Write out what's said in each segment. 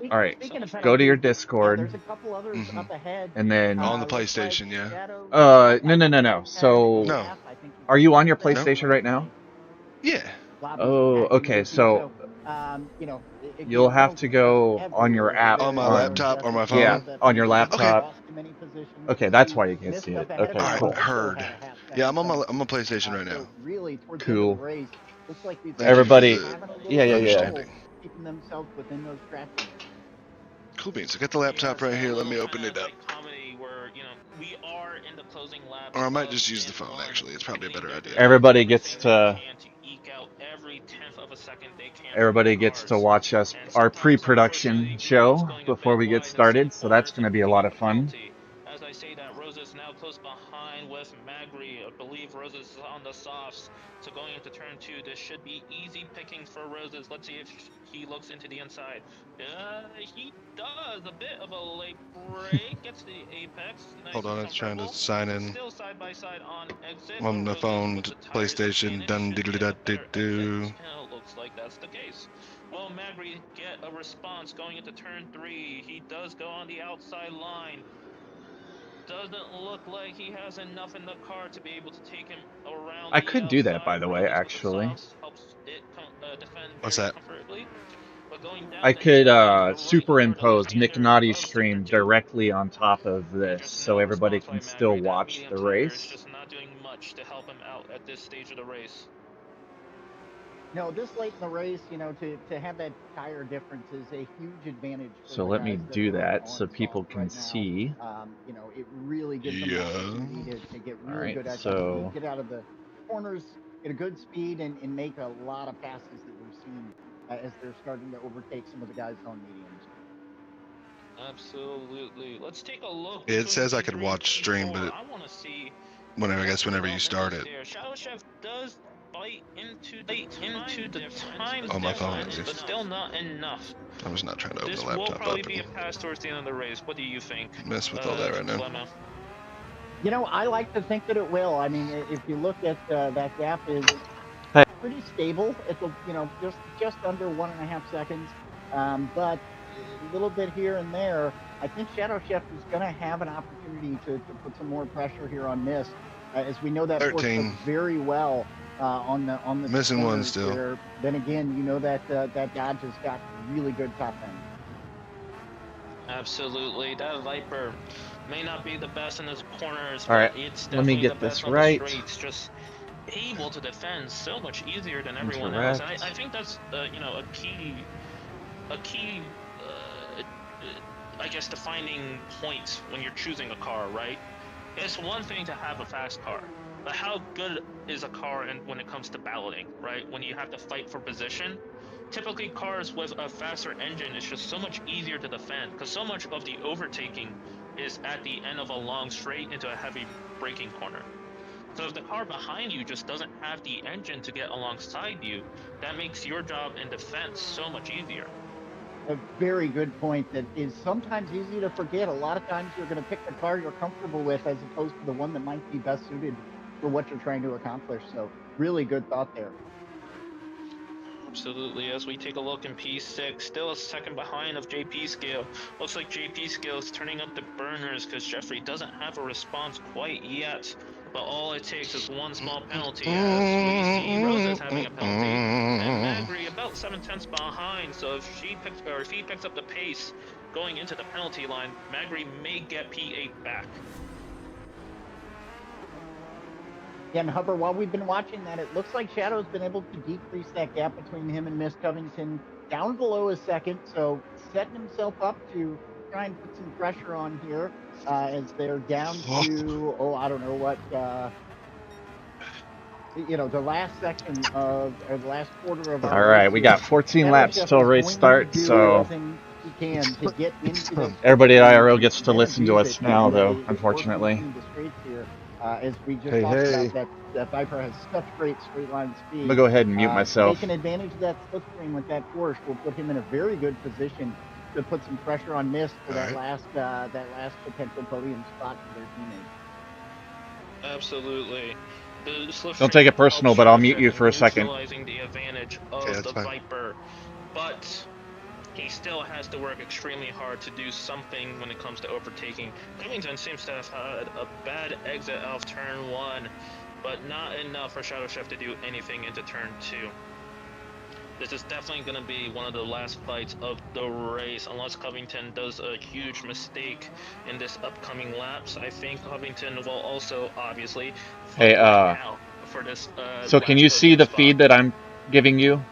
So, all right, go to your Discord, there's a couple others up ahead. and then On the PlayStation, yeah. no. So, No. are you on your PlayStation right now? Yeah. Oh, okay. So, you'll have to go on your app On my laptop or my yeah, phone? on your laptop. Okay, that's why you can't Missed see it. up ahead of Okay, All him, right, cool. also heard. had a half Yeah, second I'm on penalty. my PlayStation right now. So really, towards the end Cool. of the race, looks like these Thank you guys for Everybody, are having a little yeah. bit of trouble understanding. keeping themselves within those track limits. Cool beans. So get the laptop right here. Let me open it up. Comedy where, we are in the closing laps. Or I might just use the phone, actually. It's probably a better idea. Everybody gets to eke out every tenth of a second they can. everybody gets to watch us our pre-production show before we get started, so that's going to be a lot of fun. As I say that, Rosa's now close behind with Magri. I believe Rosa's on the softs. So going into turn 2, this should be easy pickings for Rosa's. Let's see if he looks into the inside. He does a bit of a late break. Gets the apex. Nice. Hold on, it's trying to sign in. Still side by side on exit. On the phone, PlayStation, dun diddly da do. Looks like that's the case. Will Magri get a response going into turn 3? He does go on the outside line. Doesn't look like he has enough in the car to be able to take him around. I could do that, by the way, actually. Helps it defend What's very that? comfortably. But going down I the could hill, superimpose Nick Notty's of stream turn 2. directly on top of this, so everybody can still watch the race. Just not doing much to help him out at this stage of the race. No, this late in the race, to have that tire difference is a huge advantage. So let me do that so people can see. It really gives them an opportunity to get really good so get out of the corners, get a good speed, and make a lot of passes that we're seeing as they're starting to overtake some of the guys on mediums. Absolutely. Let's take a look. It says I could watch stream, but I want to see whenever you start it. Shadow Chef does bite into the time On my phone, difference, but still not enough. I'm just not trying to open This the laptop will probably up be a pass towards the end of the race. What do you think? Mess with all that right now. Clemma? I like to think that it will. I mean, if you look at that gap is pretty stable. It's just under 1.5 seconds, but a little bit here and there. I think Shadow Chef is going to have an opportunity to put some more pressure here on Mist, as we know that 13. horse very well on the missing one still. Where, then again, that Dodge has got really good top end. Absolutely, that Viper may not be the best in his corners. All right, but it's let me get this right. It's just able to defend so much easier than everyone else. And I think that's a key I guess defining point when you're choosing a car, right? It's one thing to have a fast car, but how good is a car when it comes to balloting, right? When you have to fight for position. Typically cars with a faster engine is just so much easier to defend because so much of the overtaking is at the end of a long straight into a heavy braking corner. So if the car behind you just doesn't have the engine to get alongside you, that makes your job in defense so much easier. A very good point that is sometimes easy to forget. A lot of times you're going to pick the car you're comfortable with as opposed to the one that might be best suited for what you're trying to accomplish. So really good thought there. Absolutely. As we take a look in P6, still a second behind of JP Scale. Looks like JP Scale is turning up the burners because Jeffrey doesn't have a response quite yet. But all it takes is one small penalty, as we see Rosa's having a penalty, and Magri about 7/10 behind. So if he picks up the pace going into the penalty line, Magri may get P8 back. Yeah, and Hubbard, while we've been watching that, it looks like Shadow's been able to decrease that gap between him and Miss Covington down below a second, so setting himself up to try and put some pressure on here as they're down to, I don't know what, the last section of, or the last quarter of our All right, we got 14 laps till race start, so he can to get into everybody at IRO gets to listen to us now, though, unfortunately. As we just talked about, that Viper has such great straight line speed. I'm gonna go ahead and mute myself. Taking advantage of that slipstream with that Porsche will put him in a very good position to put some pressure on Mist for that last potential podium spot for their teammates. Absolutely. Don't take it personal, but I'll mute you for a second. The advantage of the Viper, but he still has to work extremely hard to do something when it comes to overtaking. Covington seems to have had a bad exit out of turn 1, but not enough for Shadow Chef to do anything into turn 2. This is definitely going to be one of the last fights of the race, unless Covington does a huge mistake in this upcoming laps. I think Covington will also, obviously, Hey, out for this. So can you see the feed that I'm giving you?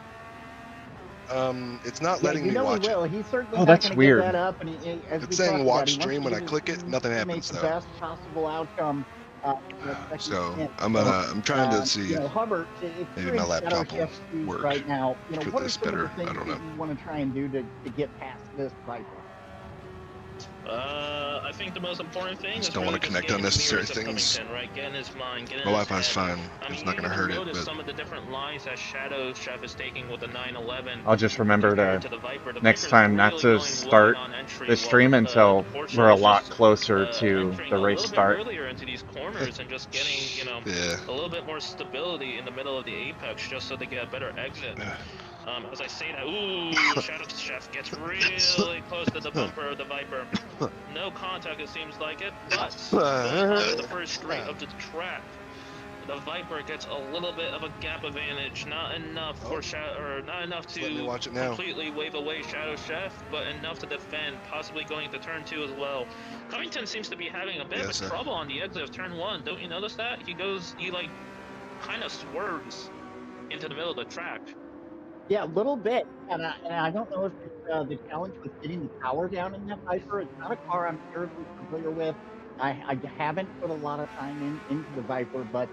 It's not Yeah, letting you me know he watch it. will. He's certainly Oh, not that's going to get weird. that up, and as It's we saying talked watch about, he wants stream to when get I click it. Nothing to happens make the though. best possible outcome. That second So stint. I'm trying to see You know, Hubbard, if maybe you're my in Shadow laptop will Chef's shoes work right now, you know, for what are this some of the better. I things don't that know. you want to try and do to get past this Viper? I think the most important thing Just is don't really want to connect getting the unnecessary mirrors of things. Covington, right? Getting his mind, getting My his Wi-Fi's head. fine. I It's mean, not you gonna even hurt it, notice but some of the different lines that Shadow Chef is taking with the 911. I'll just remember compared to the Viper. The next Viper's time not really to going start wide on entry, the while stream until the Porsche we're a is lot just closer to entering the a race little bit start. earlier into these corners and just getting, you know, yeah. a little bit more stability in the middle of the apex just so they get a better exit. As I say that, ooh, Shadow Chef gets really close to the bumper of the Viper. No contact, it seems like it, but going onto the first straight of the track, the Viper gets a little bit of a gap advantage, not enough for not enough Let me to watch it now. completely wave away Shadow Chef, but enough to defend, possibly going to turn 2 as well. Covington seems to be having a bit of trouble on the exit of turn 1. Don't you notice that? He like kind of swerves into the middle of the track. Yeah, a little bit, and I don't know if it's the challenge with getting the power down in that Viper. It's not a car I'm terribly familiar with. I haven't put a lot of time into the Viper, but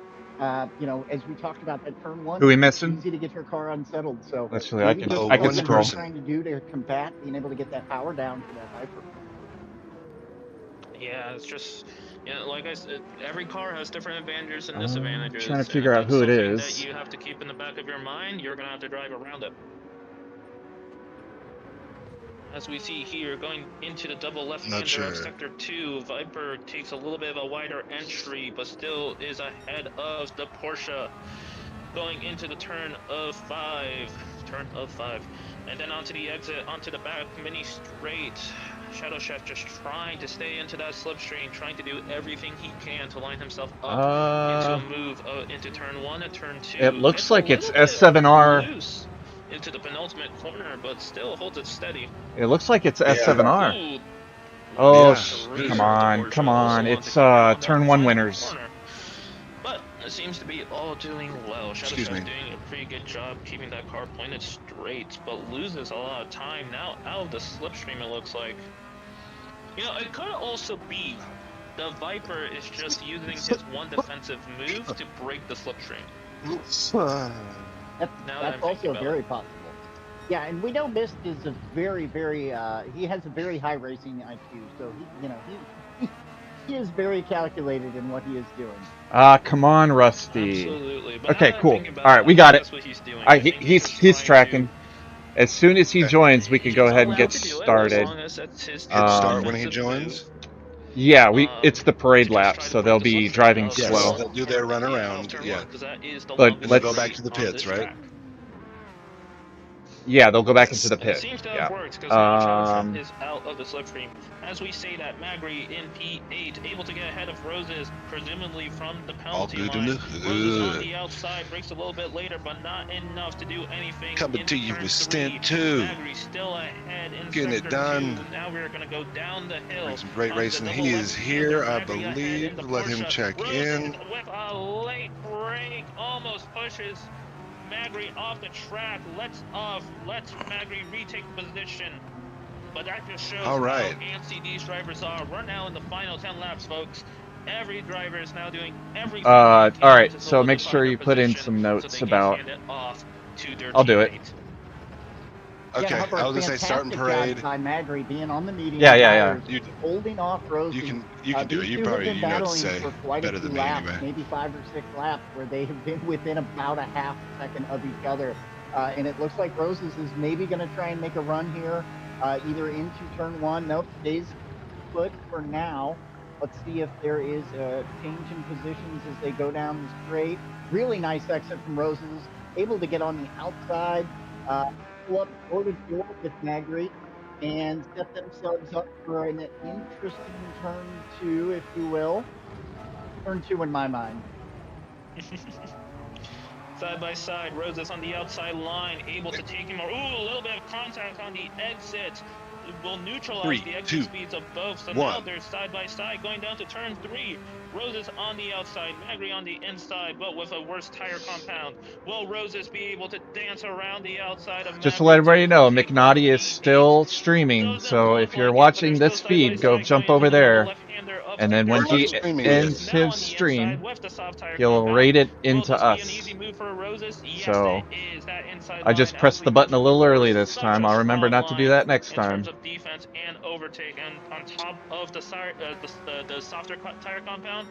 you know, as we talked about that turn Who 1, we it's missing? easy to get your car unsettled. So Actually, maybe this is I can something scroll. he's trying to do to combat being able to get that power down for that Viper. Yeah, it's just, you know, like I said, every car has different advantages and disadvantages. Trying to figure out who it is. That you have to keep in the back of your mind. You're gonna have to drive around it. As we see here, going into the double left-hander of Sector 2, Viper takes a little bit of a wider entry, but still is ahead of the Porsche. Going into the turn of 5, and then onto the exit, onto the back mini straight. Shadow Chef just trying to stay into that slipstream, trying to do everything he can to line himself up into a move into turn 1 and turn 2. It looks like it's S7R. Loose into the penultimate corner, but still holds it steady. It looks like it's S7R. Ooh. Oh, Yeah. come on. It's turn 1 winners. But it seems to be all doing well. Shadow Chef's doing a pretty good job keeping that car pointed straight, but loses a lot of time now out of the slipstream, it looks like. You know, it could also be the Viper is just using his one defensive move to break the slipstream. That's also very possible. Yeah, and we know Mist is a very, very, he has a very high racing IQ, so he, you know, he is very calculated in what he is doing. Come on, Rusty. Absolutely. But okay, cool. All right, we got it. He's tracking. As soon as he joins, we can go ahead and get started. Hit start when he joins? Yeah, it's the parade lap, so they'll be driving slow. They'll do their run around, yeah. But let's go back to the pits, right? Yeah, they'll go back into the pit. It seems to have worked because now is out of the slipstream. As we say that, Magri in P8, able to get ahead of Roses, presumably from the penalty line. Roses on the outside, breaks a little bit later, but not enough to do anything. Coming to you with stint 2. Magri still ahead in getting it done. 2. Now we're going to go down the hill. Some great racing. He is here, I believe. Let him check in. With a late break, almost pushes Magri off the track, lets Magri retake position. But that just shows how antsy these drivers are. We're now in the final 10 laps, folks. Every driver is now doing everything. All right, so make sure you put in some notes about. I'll do it. Okay, yeah, I was gonna say starting parade. By Magri being on the median. Yeah. Holding off Roses. You can do it. You probably know what to say better than me anyway. Maybe 5 or 6 laps where they have been within about a half second of each other, and it looks like Roses is maybe going to try and make a run here, either into turn 1. Nope, stays put for now. Let's see if there is a change in positions as they go down the straight. Really nice exit from Roses, able to get on the outside. pull up door to door with Magri and set themselves up for an interesting turn 2, if you will. Turn 2 in my mind. Side by side, Roses on the outside line, able to take him. Ooh, a little bit of contact on the exit. Will neutralize the exit speeds of both. So now they're side by side going down to turn 3. Roses on the outside, Magri on the inside, but with a worse tire compound. Will Roses be able to dance around the outside of Magri? Just to let everybody know, McNaughty is still streaming, so if you're watching this feed, go jump over there, and then when he ends his stream, he'll rate it into us. So I just pressed the button a little early this time. I'll remember not to do that next time. In terms of defense and overtake, and on top of the softer tire compound,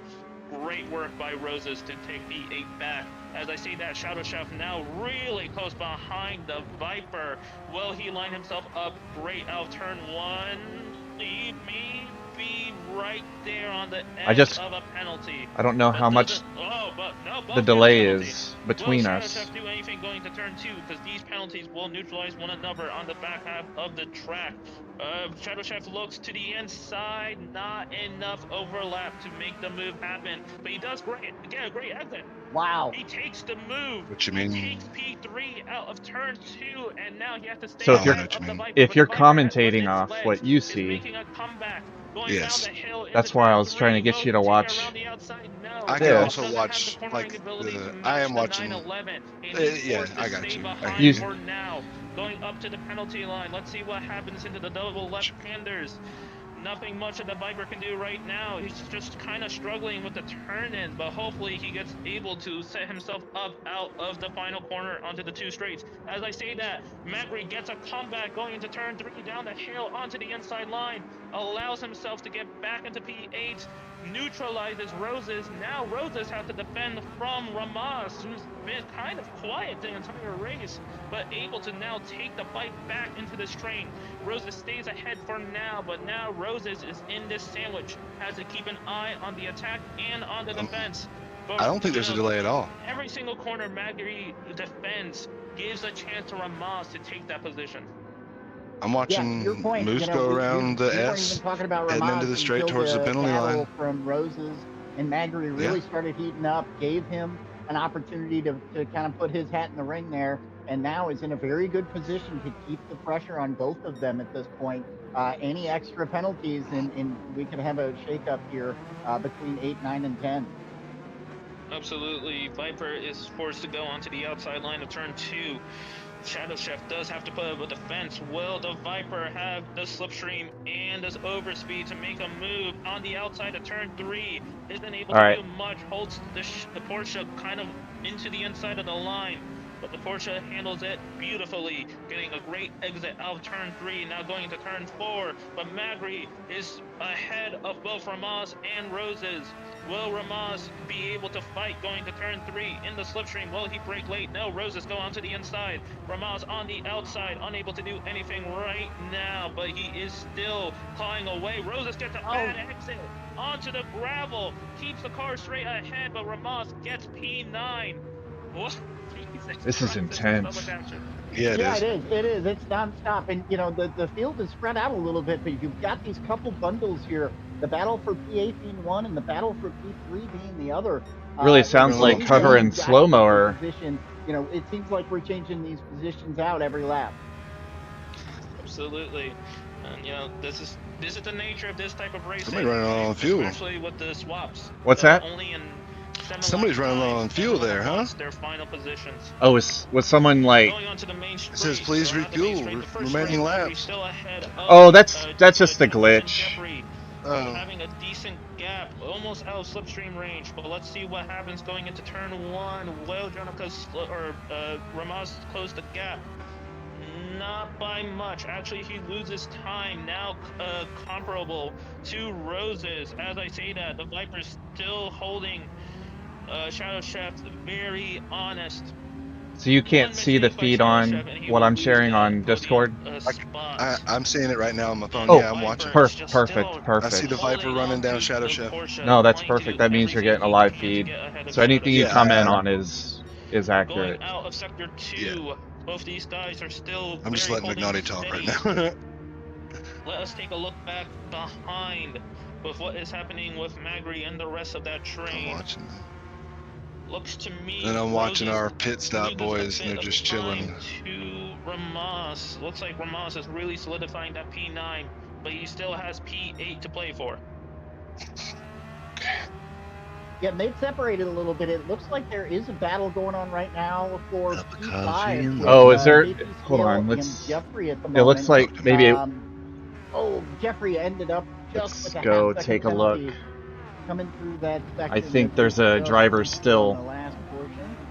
great work by Roses to take P8 back. As I say that, Shadow Chef now really close behind the Viper. Will he line himself up great out of turn 1? He may be right there on the edge of a penalty. I don't know how much the delay is between us. Will Shadow Chef do anything going to turn 2? Because these penalties will neutralize one another on the back half of the track. Shadow Chef looks to the inside, not enough overlap to make the move happen, but he does get a great exit. Wow. He takes the move. What you mean? He takes P3 out of turn 2, and now he has to stay So if you're Viper commentating off what you see, making a comeback, going yes, down the hill that's why I was trying to get you to watch. I can also watch, like, I am watching. Yeah, I got you. For now, going up to the penalty line. Let's see what happens into the double left-handers. Nothing much that the Viper can do right now. He's just kind of struggling with the turn-in, but hopefully he gets able to set himself up out of the final corner onto the 2 straights. As I say that, Magri gets a comeback going into turn 3 down the hill onto the inside line, allows himself to get back into P8, neutralizes Roses. Now Roses has to defend from Ramaz, who's been kind of quiet the entire race, but able to now take the bike back into this train. Roses stays ahead for now, but now Roses is in this sandwich, has to keep an eye on the attack and on the defense. But, I don't think there's a delay at all. Every single corner Magri defends gives a chance to Ramaz to take that position. I'm watching Moose go around the S, heading into the straight towards the penalty line. From Roses and Magri really started heating up, gave him an opportunity to kind of put his hat in the ring there, and now is in a very good position to keep the pressure on both of them at this point. Any extra penalties, and we could have a shake-up here between 8, 9, and 10. Absolutely. Viper is forced to go onto the outside line of turn 2. Shadow Chef does have to put up a defense. Will the Viper have the slipstream and this overspeed to make a move on the outside of turn 3? Isn't able to do much. Holds the Porsche kind of into the inside of the line, but the Porsche handles it beautifully, getting a great exit out of turn 3, now going into turn 4, but Magri is ahead of both Ramaz and Roses. Will Ramaz be able to fight going to turn 3 in the slipstream? Will he break late? No, Roses go onto the inside. Ramaz on the outside, unable to do anything right now, but he is still clawing away. Roses gets a bad exit onto the gravel, keeps the car straight ahead, but Ramaz gets P9. What? This is intense. Yeah, it is. It's nonstop, and the field is spread out a little bit, but you've got these couple bundles here. The battle for P8 being one, and the battle for P3 being the other. Really sounds like cover in slow-mo. Or it seems like we're changing these positions out every lap. Absolutely, and this is the nature of this type of racing. Somebody running low on fuel. Especially with the swaps. What's that? Only in somebody's running low on fuel there, huh? Their final positions. Oh, was someone like? It says please refuel. Remaining laps. Oh, that's just a glitch. Having a decent gap, almost out of slipstream range. But let's see what happens going into turn 1. Will Ramaz close the gap? Not by much. Actually, he loses time. Now comparable to Roses. As I say that, the Viper's still holding Shadow Chef very honest. So you can't see the feed on what I'm sharing on Discord? I'm seeing it right now on my phone. Oh, yeah, I'm watching. Perfect. I see the Viper running down Shadow Chef. No, that's perfect. That means you're getting a live feed. So anything you comment on is accurate. Going out of sector 2, Both these guys are still. I'm just letting McNaughty talk right now. Let us take a look back behind with what is happening with Magri and the rest of that train. I'm watching them. Looks to me. And I'm watching our pit stop boys, and they're just chilling. To Ramos. Looks like Ramos is really solidifying that P9, but he still has P8 to play for. Yeah, they've separated a little bit. It looks like there is a battle going on right now for P5. Oh, is there? Hold on, let's. Jeffrey at the moment. It looks like maybe. Oh, Jeffrey ended up just Let's with a go half-second take a look. penalty coming through that section. I think there's a driver still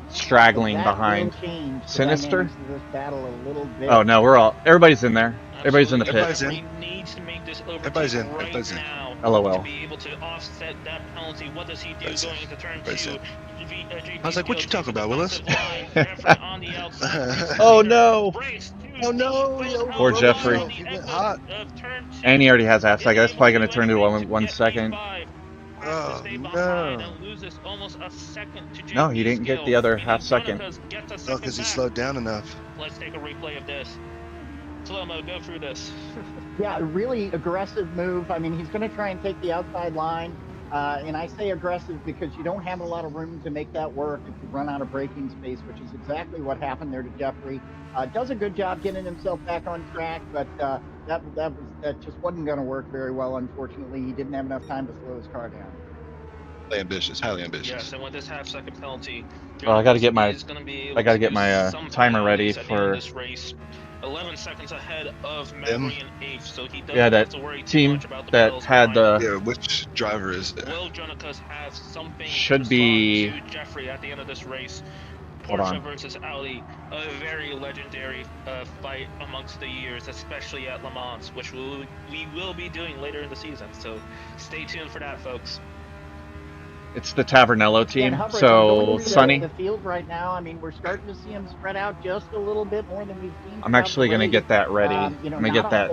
straggling behind. Sinister? Oh no, we're all. Everybody's in there. Everybody's in the pit. Everybody's in. Everybody's in. Everybody's in. LOL. To be able to offset that penalty, what does he do going into turn 2? I was like, what you talking about, Willis? Oh no! Oh no! Poor Jeffrey. Hot. And he already has half second. That's probably going to turn to 1 second. Oh no! No, he didn't get the other half second. No, because he slowed down enough. Let's take a replay of this. Slow-mo, go through this. Yeah, really aggressive move. I mean, he's going to try and take the outside line. And I say aggressive because you don't have a lot of room to make that work if you run out of braking space, which is exactly what happened there to Jeffrey. Does a good job getting himself back on track, but that just wasn't going to work very well, unfortunately. He didn't have enough time to slow his car down. Highly ambitious, highly ambitious. Yes, and with this half-second penalty, well, I got to get my timer ready for this race. 11 seconds ahead of Magri and 8th, so he doesn't that have to worry team too much about the that had the. Yeah, which driver is it? Will Jonicas have something should be to Jeffrey at the end of this race? Hold Porsche on. versus Audi, a very legendary fight amongst the years, especially at Le Mans, which we will be doing later in the season. So stay tuned for that, folks. It's the Tavernello team, so Sonny. The field right now, I mean, we're starting to see him spread out just a little bit more than we've seen. I'm actually going to get that ready. I'm going to get that.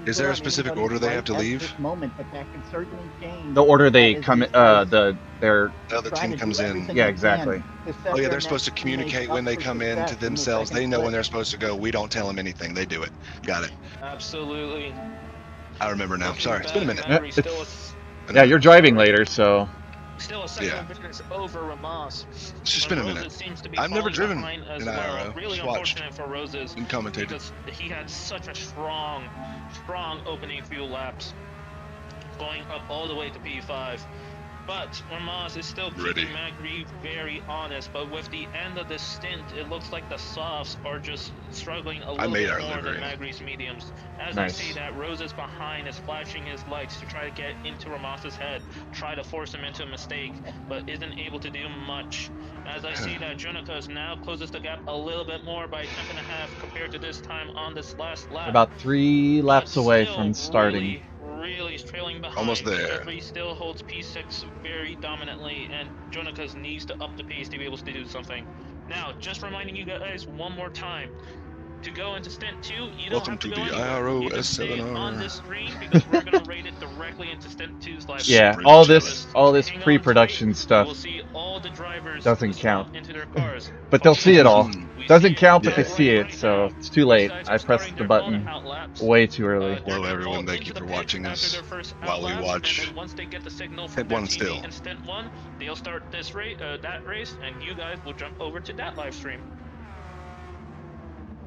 Is there a specific order they have to leave? Moment, but that could certainly change. The order they come, their. The other team comes in. Yeah, exactly. Oh yeah, they're supposed to communicate when they come in to themselves. They know when they're supposed to go. We don't tell them anything. They do it. Got it. Absolutely. I remember now. Sorry, it's been a minute. Yeah, you're driving later, so. Still a second difference over Ramos. It's just been a minute. I've never driven an IRO. Really just watched unfortunate for Roses and commentated. Because he had such a strong opening few laps, going up all the way to P5. But Ramos is still keeping Magri very honest. But with the end of this stint, it looks like the softs are just struggling a little bit more than Magri's mediums. As I say that, Roses behind is flashing his lights to try to get into Ramos's head, try to force him into a mistake, but isn't able to do much. As I see that Jonicas now closes the gap a little bit more by 10.5 compared to this time on this last lap. About 3 laps away from starting. Really trailing behind. Almost there. Jeffrey still holds P6 very dominantly, and Jonicas needs to up the pace to be able to do something. Now, just reminding you guys one more time, to go into stint 2, you don't have to go anywhere. IRO You just stay S7R. on this screen because we're going to rate it directly into stint 2's live. Yeah, all this pre-production stuff we'll see all the drivers doesn't count. into their cars. But they'll see it all. Doesn't count, but they see it, so it's too late. I pressed the button way too early. Hello everyone, thank you for watching us while we watch. Once they get the signal Hit one still. in stint 1, they'll start this race, that race, and you guys will jump over to that live stream.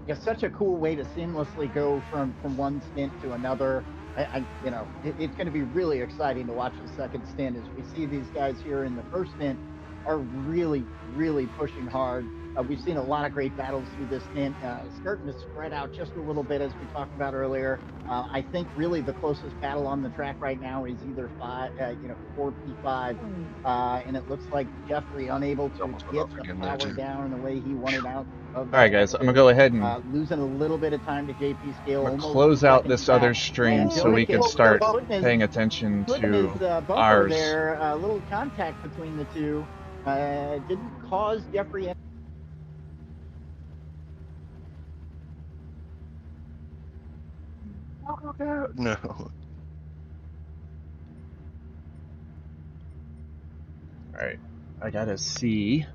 It's such a cool way to seamlessly go from one stint to another. You know, it's going to be really exciting to watch the second stint as we see these guys here in the first stint are really pushing hard. We've seen a lot of great battles through this stint, starting to spread out just a little bit as we talked about earlier. I think really the closest battle on the track right now is either 4 P5, and it looks like Jeffrey unable to get the power down in the way he wanted out. All right, guys, I'm gonna go ahead and losing a little bit of time to JP Scale. I'm gonna close out this other stream so we can start paying attention to ours. There, a little contact between the two didn't cause Jeffrey. No. Alright, I gotta see.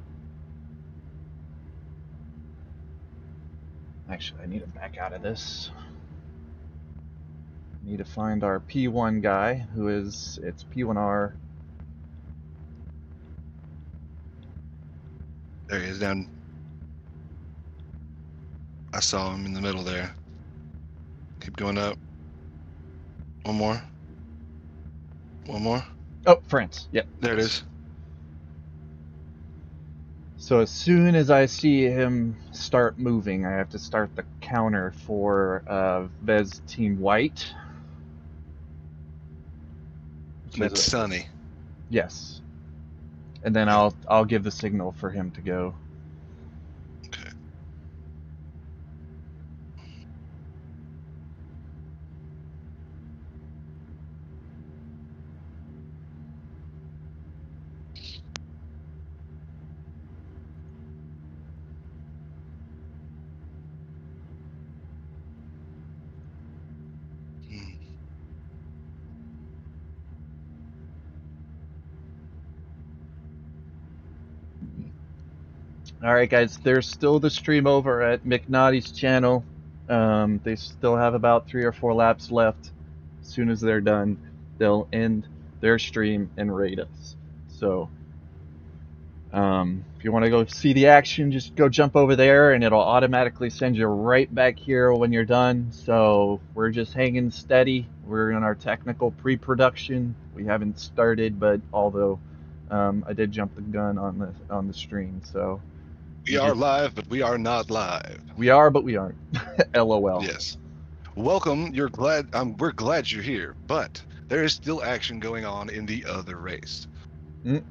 Actually, I need to back out of this. Need to find our P1 guy, it's P1R. There he is down. I saw him in the middle there. Keep going up. One more. One more. Oh, France. Yep. There it is. So as soon as I see him start moving, I have to start the counter for Vez Team White. That's Sunny. Yes. And then I'll give the signal for him to go. Okay. All right, guys. There's still the stream over at McNaughty's channel. They still have about 3 or 4 laps left. As soon as they're done, they'll end their stream and rate us. So if you want to go see the action, just go jump over there, and it'll automatically send you right back here when you're done. So we're just hanging steady. We're in our technical pre-production. We haven't started, but although I did jump the gun on the stream, so. We are live, but we are not live. We are, but we aren't. LOL. Yes. Welcome. We're glad you're here, but there is still action going on in the other race. I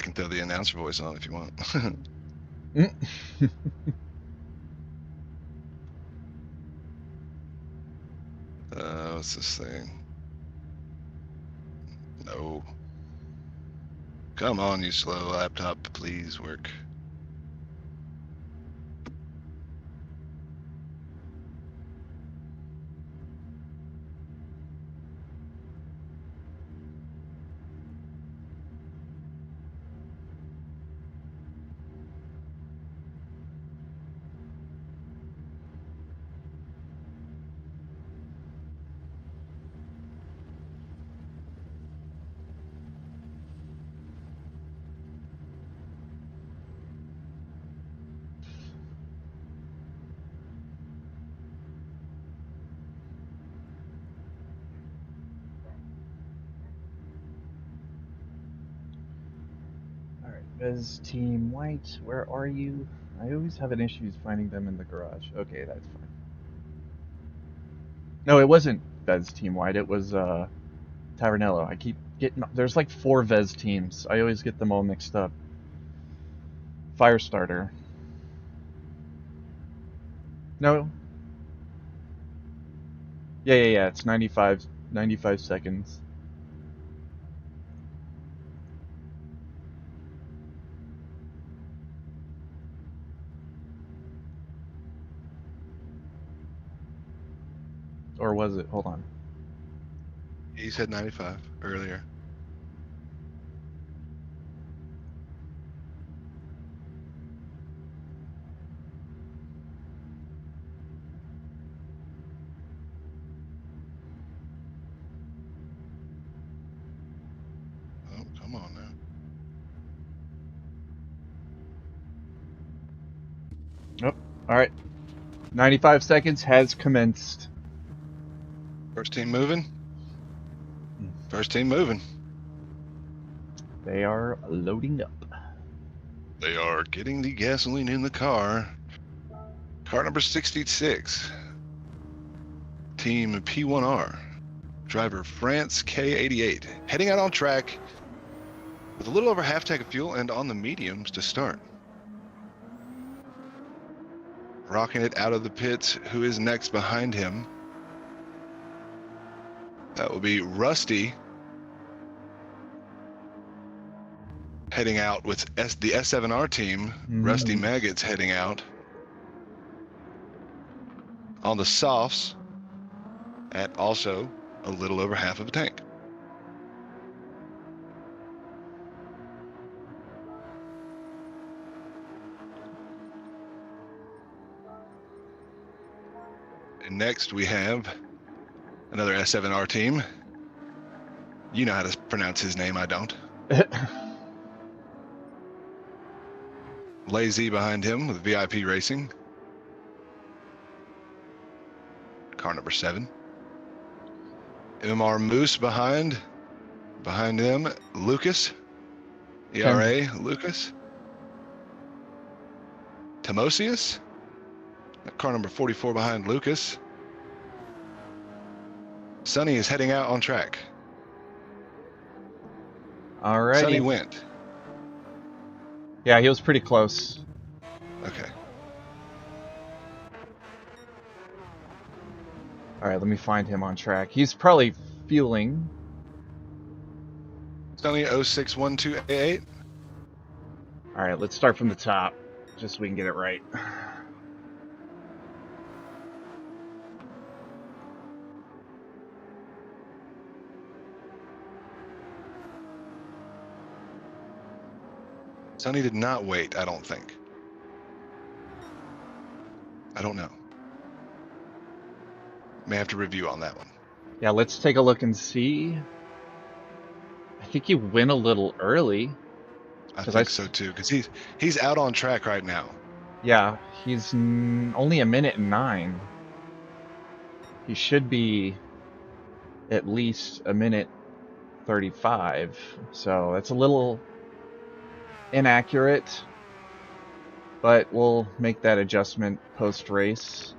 can throw the announcer voice on if you want. What's this thing? No. Come on, you slow laptop, please work. Vez Team White, where are you? I always have an issue finding them in the garage. Okay, that's fine. No, it wasn't Vez Team White. It was Tavernello. I keep getting. There's like 4 Vez teams. I always get them all mixed up. Firestarter. No. Yeah. It's 95 seconds. Or was it? Hold on. He said 95 earlier. Oh, come on now. Oh, all right. 95 seconds has commenced. First team moving. First team moving. They are loading up. They are getting the gasoline in the car. Car number 66. Team P1R. Driver France K88. Heading out on track with a little over half tank of fuel and on the mediums to start. Rocking it out of the pits. Who is next behind him? That will be Rusty. Heading out with the S7R team. Rusty Maggots heading out. On the softs at also a little over half of a tank. And next we have another S7R team. You know how to pronounce his name, I don't. Lazy behind him with VIP Racing. Car number 7. MMR Moose behind him, Lucas. ERA, Lucas. Timosius. Car number 44 behind Lucas. Sonny is heading out on track. Alrighty. Sonny went. Yeah, he was pretty close. Okay. Alright, let me find him on track. He's probably fueling. Sonny 061288. Alright, let's start from the top, just so we can get it right. Sonny did not wait, I don't think. I don't know. May have to review on that one. Yeah, let's take a look and see. I think he went a little early. I think so too, because he's out on track right now. Yeah, he's only 1:09. He should be at least 1:35. So that's a little inaccurate, but we'll make that adjustment post-race.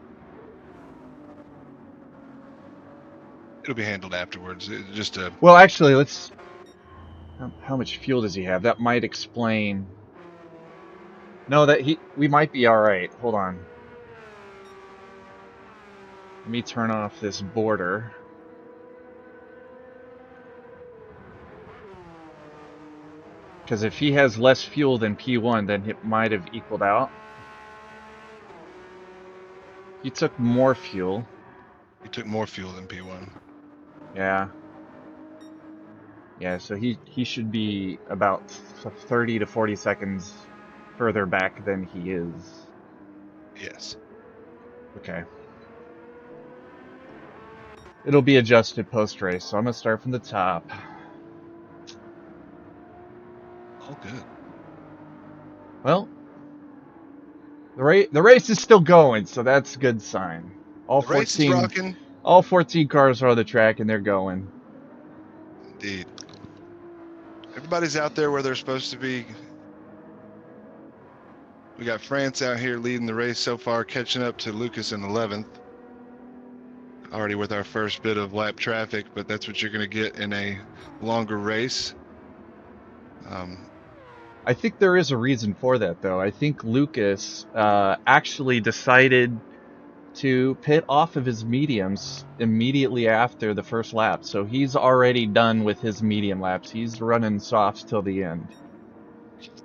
It'll be handled afterwards. Just a... Well, actually, let's... How much fuel does he have? That might explain... No, we might be alright. Hold on. Let me turn off this border. Because if he has less fuel than P1, then it might have equaled out. He took more fuel. He took more fuel than P1. Yeah. Yeah, so he should be about 30 to 40 seconds further back than he is. Yes. Okay. It'll be adjusted post-race, so I'm going to start from the top. All good. Well, the race is still going, so that's a good sign. All the race is rocking. All 14 cars are on the track and they're going. Indeed. Everybody's out there where they're supposed to be. We got France out here leading the race so far, catching up to Lucas in 11th. Already with our first bit of lap traffic, but that's what you're going to get in a longer race. I think there is a reason for that, though. I think Lucas actually decided to pit off of his mediums immediately after the first lap. So he's already done with his medium laps. He's running softs till the end.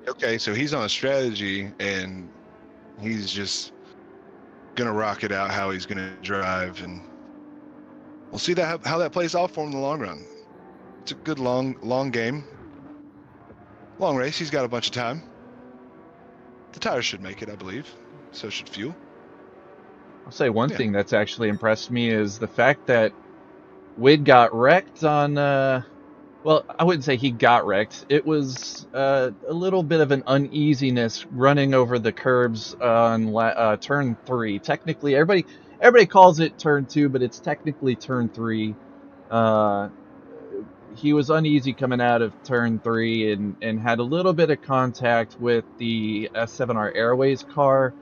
Okay, so he's on a strategy, and he's just going to rock it out how he's going to drive, and we'll see how that plays off for him in the long run. It's a good long game. Long race. He's got a bunch of time. The tires should make it, I believe. So should fuel. I'll say one thing that's actually impressed me is the fact that Wid got wrecked on... well, I wouldn't say he got wrecked. It was a little bit of an uneasiness running over the curbs on turn 3. Technically, everybody calls it turn 2, but it's technically turn 3. He was uneasy coming out of turn 3 and had a little bit of contact with the S7R Airways car,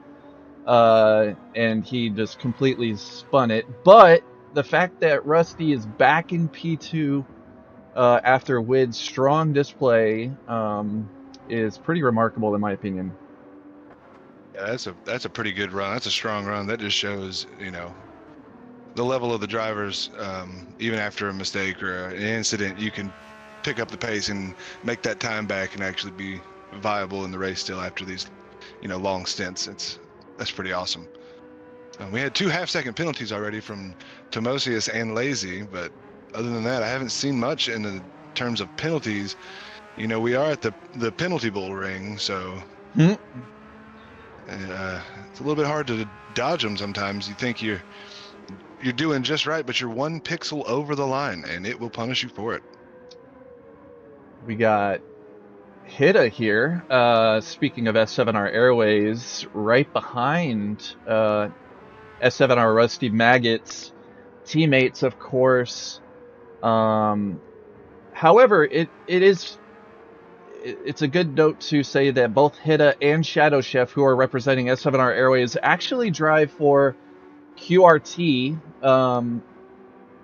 and he just completely spun it. But the fact that Rusty is back in P2 after Wid's strong display is pretty remarkable in my opinion. Yeah, that's a pretty good run. That's a strong run. That just shows, the level of the drivers. Even after a mistake or an incident, you can pick up the pace and make that time back and actually be viable in the race still after these, long stints. That's pretty awesome. We had 2 half-second penalties already from Timosius and Lazy, but other than that, I haven't seen much in the terms of penalties. We are at the penalty bowl ring, so it's a little bit hard to dodge them sometimes. You think you're you're doing just right, but you're 1 pixel over the line, and it will punish you for it. We got Hida here. Speaking of S7R Airways, right behind S7R Rusty Maggot's teammates, of course. However, it's a good note to say that both Hida and Shadow Chef, who are representing S7R Airways, actually drive for QRT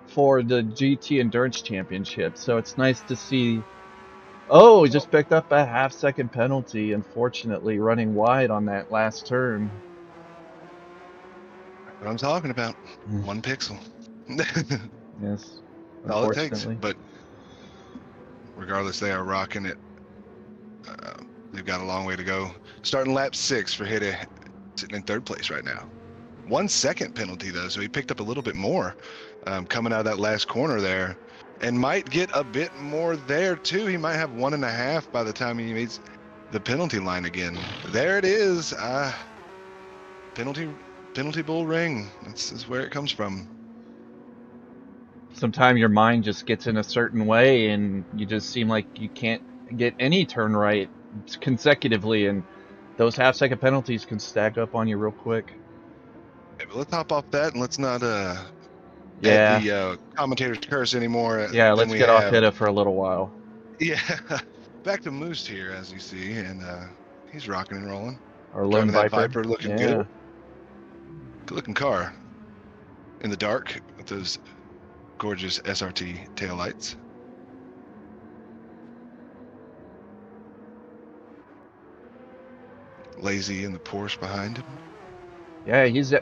for the GT Endurance Championship. So it's nice to see. Oh, he just picked up a half-second penalty, unfortunately, running wide on that last turn. What I'm talking about. 1 pixel. Yes, All it takes. unfortunately. But regardless, they are rocking it. They've got a long way to go. Starting lap 6 for Hida, sitting in 3rd place right now. 1 second penalty, though, so he picked up a little bit more coming out of that last corner there. And might get a bit more there, too. He might have 1.5 by the time he meets the penalty line again. There it is. Penalty bull ring. That's where it comes from. Sometimes your mind just gets in a certain way and you just seem like you can't get any turn right consecutively, and those half-second penalties can stack up on you real quick. Okay, but let's hop off that and let's not add Yeah, the commentator's curse anymore. yeah, than let's we get off have. Hida for a little while. Yeah, back to Moose here, as you see, and he's rocking and rolling. Our Driving lone that Viper. looking Yeah. good. Good looking car in the dark with those gorgeous SRT taillights. Lazy in the Porsche behind him. Yeah, he goes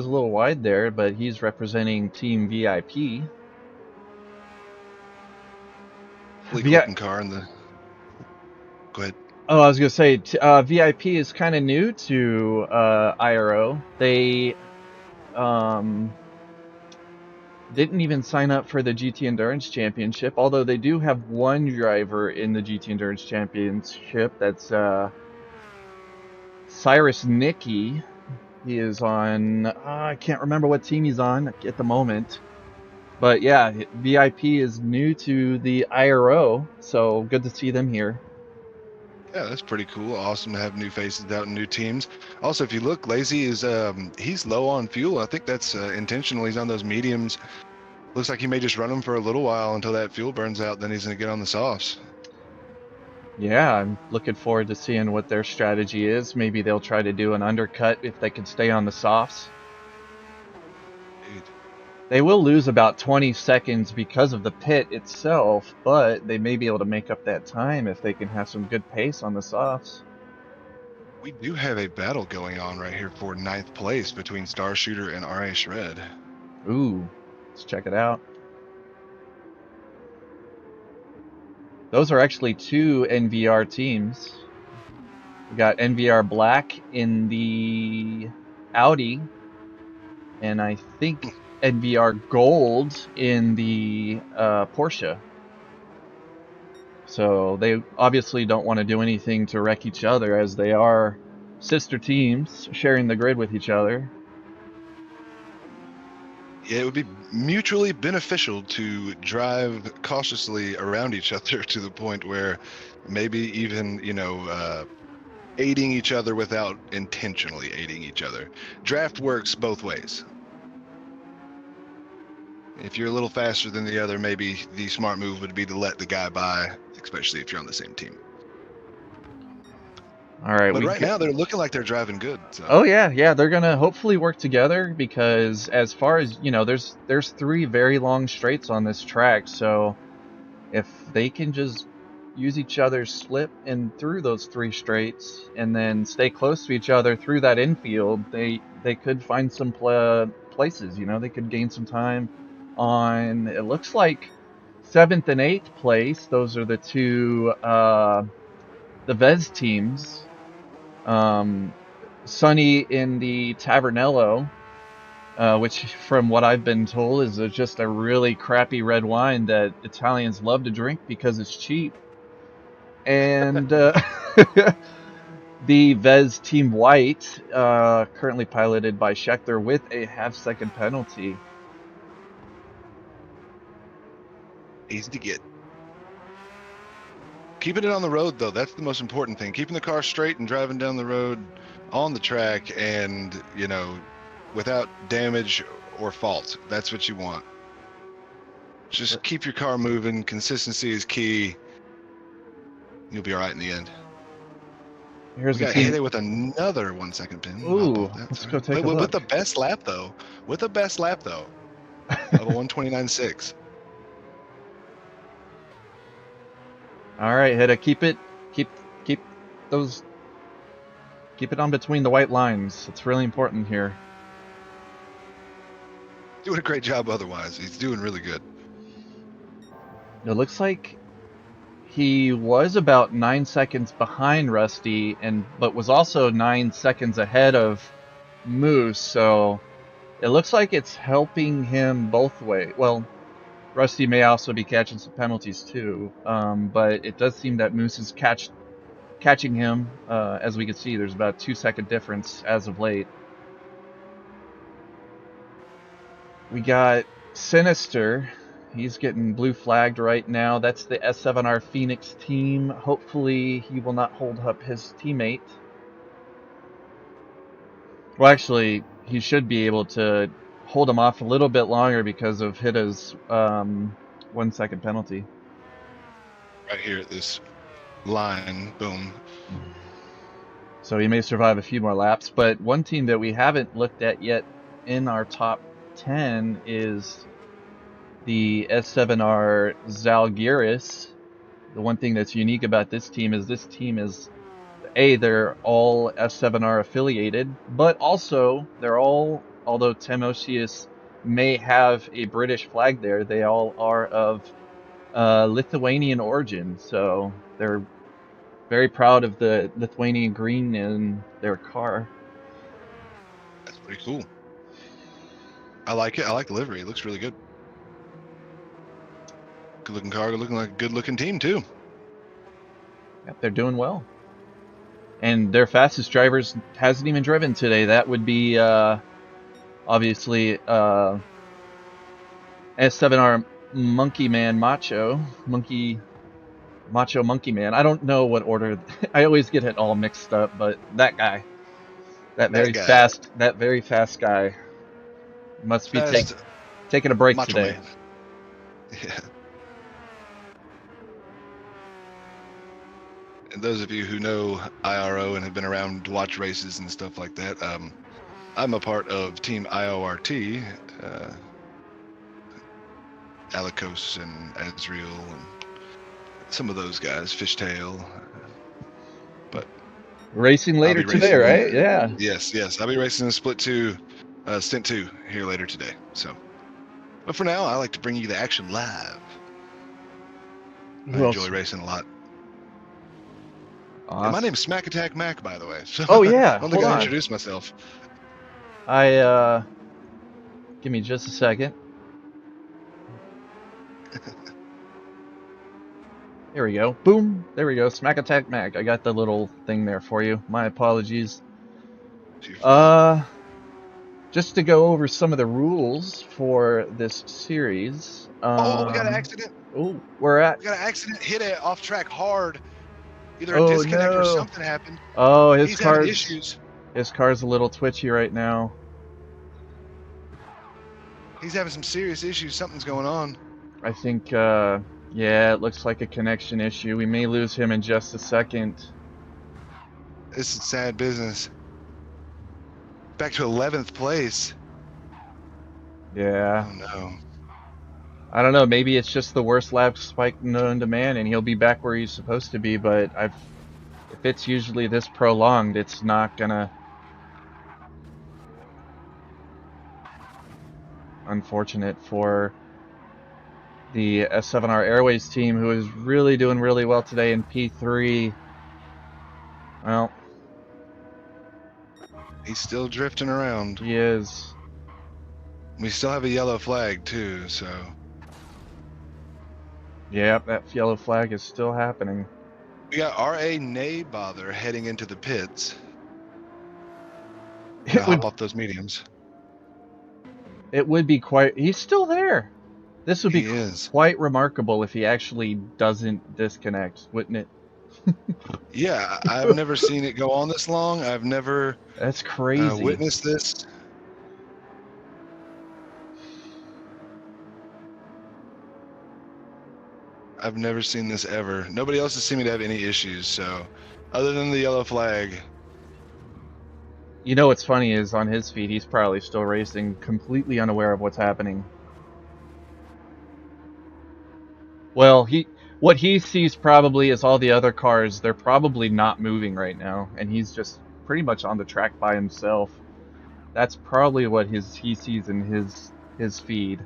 a little wide there, but he's representing Team VIP. Sleek looking car in the. Go ahead. Oh, I was gonna say, VIP is kind of new to IRO. They didn't even sign up for the GT Endurance Championship, although they do have one driver in the GT Endurance Championship. That's Cyrus Nicky. He is on, I can't remember what team he's on at the moment. But yeah, VIP is new to the IRO, so good to see them here. Yeah, that's pretty cool. Awesome to have new faces out and new teams. Also, if you look, Lazy is he's low on fuel. I think that's intentional. He's on those mediums. Looks like he may just run them for a little while until that fuel burns out. Then he's going to get on the softs. Yeah, I'm looking forward to seeing what their strategy is. Maybe they'll try to do an undercut if they can stay on the softs. Dude. They will lose about 20 seconds because of the pit itself, but they may be able to make up that time if they can have some good pace on the softs. We do have a battle going on right here for 9th place between Star Shooter and RA Shred. Ooh, let's check it out. Those are actually 2 NVR teams. We got NVR Black in the Audi, and I think NVR Gold in the Porsche. So they obviously don't want to do anything to wreck each other, as they are sister teams sharing the grid with each other. Yeah, it would be mutually beneficial to drive cautiously around each other to the point where maybe even, aiding each other without intentionally aiding each other. Draft works both ways. If you're a little faster than the other, maybe the smart move would be to let the guy by, especially if you're on the same team. All right, but right now they're looking like they're driving good. So. Oh yeah, they're gonna hopefully work together, because as far as there's 3 very long straights on this track. So if they can just use each other's slip and through those 3 straights, and then stay close to each other through that infield, they could find some places. They could gain some time on, it looks like, 7th and 8th place. Those are the 2 the Vez teams. Sonny in the Tavernello, which from what I've been told is just a really crappy red wine that Italians love to drink because it's cheap. And the Vez Team White, currently piloted by Schechter with a half-second penalty. Easy to get. Keeping it on the road, though, that's the most important thing. Keeping the car straight and driving down the road on the track and, you know, without damage or fault. That's what you want. Just keep your car moving. Consistency is key. You'll be all right in the end. Here's We the got team. Heyday with another 1 second pin. Ooh, let's go take a look. With the best lap, though. With the best lap, though. Of a 129.6. All right, Heda, keep it on between the white lines. It's really important here. Doing a great job otherwise. He's doing really good. It looks like he was about 9 seconds behind Rusty, but was also 9 seconds ahead of Moose. So it looks like it's helping him both ways. Well, Rusty may also be catching some penalties too, but it does seem that Moose is catching him. As we can see, there's about a 2 second difference as of late. We got Sinister. He's getting blue flagged right now. That's the S7R Phoenix team. Hopefully he will not hold up his teammate. Well, actually, he should be able to hold him off a little bit longer because of Hida's 1 second penalty. Right here at this line, boom. So he may survive a few more laps. But one team that we haven't looked at yet in our top 10 is the S7R Zalgiris. The one thing that's unique about this team is they're all S7R affiliated, but also they're all, although Timosius may have a British flag there, they all are of Lithuanian origin. So they're very proud of the Lithuanian green in their car. That's pretty cool. I like it. I like the livery. It looks really good. Good looking car. Looking like a good looking team too. Yep, they're doing well. And their fastest drivers hasn't even driven today. That would be obviously S7R Monkey Man Macho Monkey Man. I don't know what order. I always get it all mixed up, but that guy, that very fast guy, must be taking a break Macho today. Man. Yeah. And those of you who know IRO and have been around to watch races and stuff like that, I'm a part of Team IORT, Alikos and Azriel and some of those guys, Fishtail. But racing later today, right? Yeah. Yes. I'll be racing in Stint 2 here later today. So, but for now, I like to bring you the action live. I enjoy racing a lot. Awesome. And my name's Smack Attack Mac, by the way. So oh yeah, I don't think I introduced myself. Give me just a second. Here we go. Boom. There we go. Smack Attack Mac. I got the little thing there for you. My apologies. Just to go over some of the rules for this series. We got an accident. Oh, we're at. We got an accident. Hit it off track hard. Either a disconnect or something happened. Oh, he's having issues. His car's a little twitchy right now. He's having some serious issues. Something's going on. I think, yeah, it looks like a connection issue. We may lose him in just a second. This is sad business. Back to 11th place. Yeah. Oh no. I don't know. Maybe it's just the worst lap spike known to man, and he'll be back where he's supposed to be. But if it's usually this prolonged, it's not gonna. Unfortunate for the S7R Airways team, who is really doing really well today in P3. Well, he's still drifting around. He is. We still have a yellow flag too, so. Yep, that yellow flag is still happening. We got R.A. Naybother heading into the pits. Hop off those mediums. It would be quite. He's still there. This would be He is. quite remarkable if he actually doesn't disconnect, wouldn't it? Yeah, I've never seen it go on this long. I've never That's crazy. witnessed this. I've never seen this ever. Nobody else has seemed to have any issues. So, other than the yellow flag, You know what's funny is on his feed, he's probably still racing, completely unaware of what's happening. Well, what he sees probably is all the other cars. They're probably not moving right now, and he's just pretty much on the track by himself. That's probably what he sees in his feed.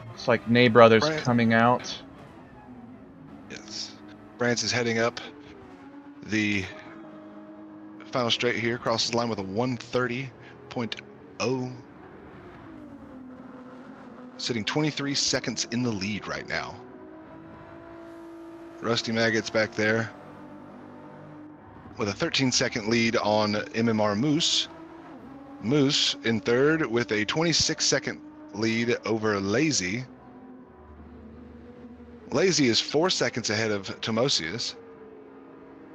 Looks like Nay Brothers coming out. Yes. France is heading up the final straight here, crosses the line with a 130.0. Sitting 23 seconds in the lead right now. Rusty Maggot's back there with a 13-second lead on MMR Moose. Moose in third with a 26-second lead over Lazy. Lazy is 4 seconds ahead of Timosius.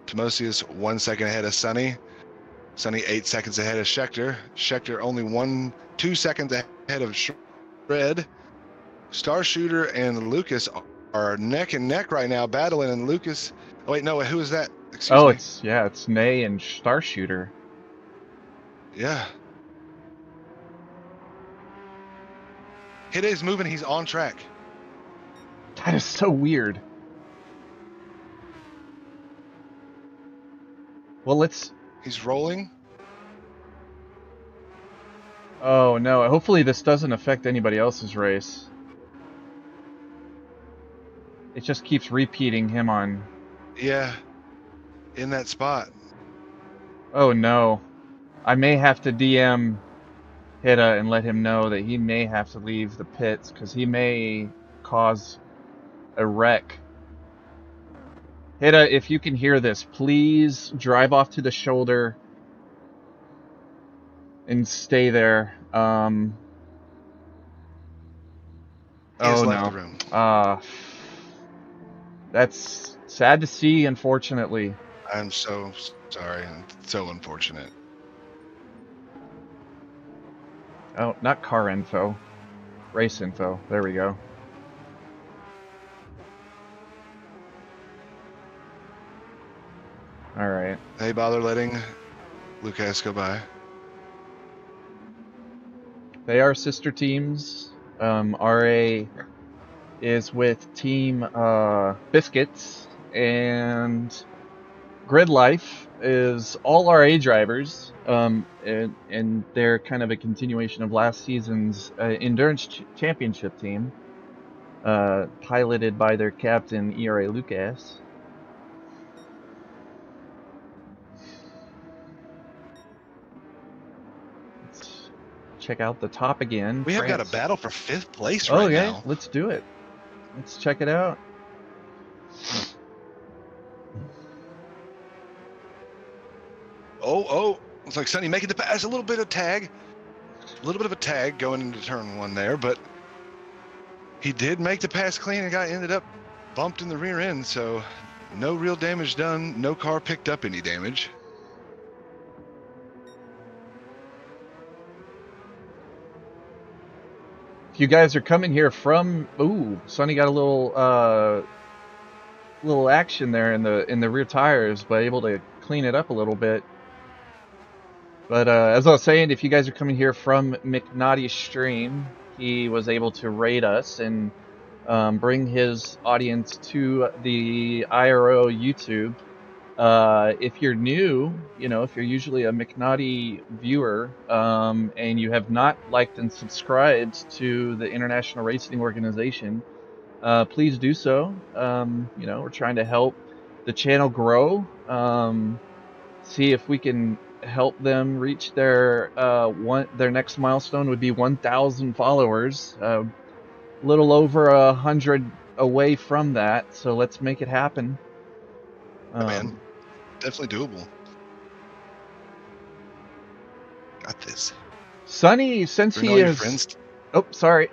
Timosius 1 second ahead of Sonny. Sonny 8 seconds ahead of Schechter. Schechter only 2 seconds ahead of Shred. Star Shooter and Lucas are neck and neck right now, battling. And Lucas, oh wait, no, who is that? Excuse me. It's Nay and Star Shooter. Yeah. Hide's moving. He's on track. That is so weird. Well, He's rolling. Oh no! Hopefully this doesn't affect anybody else's race. It just keeps repeating him on. Yeah. In that spot. Oh no! I may have to DM Hida and let him know that he may have to leave the pits because he may cause a wreck. Hida, if you can hear this, please drive off to the shoulder and stay there. Oh no. That's sad to see, unfortunately. I'm so sorry and so unfortunate. Oh, not car info. Race info. There we go. Alright. They bother letting Lucas go by. They are sister teams. RA is with Team Biscuits, and Grid Life is all RA drivers, and they're kind of a continuation of last season's Endurance Championship team, piloted by their captain, ERA Lucas. Let's check out the top again. We have got a battle for 5th place right now. Okay, let's do it. Let's check it out. Oh, looks like Sonny making the pass. A little bit of a tag going into turn 1 there, but he did make the pass clean and ended up bumped in the rear end, so no real damage done. No car picked up any damage. If you guys are coming here from, Sonny got a little action there in the rear tires, but able to clean it up a little bit. But as I was saying, if you guys are coming here from McNaughty's stream, he was able to raid us and bring his audience to the IRO YouTube. If you're new, if you're usually a McNaughty viewer, and you have not liked and subscribed to the International Racing Organization, please do so. We're trying to help the channel grow. See if we can help them reach their next milestone would be 1,000 followers. A little over 100 away from that, so let's make it happen. Man, definitely doable. Got this. Sonny, since Bring he all your is... friends. Oh, sorry.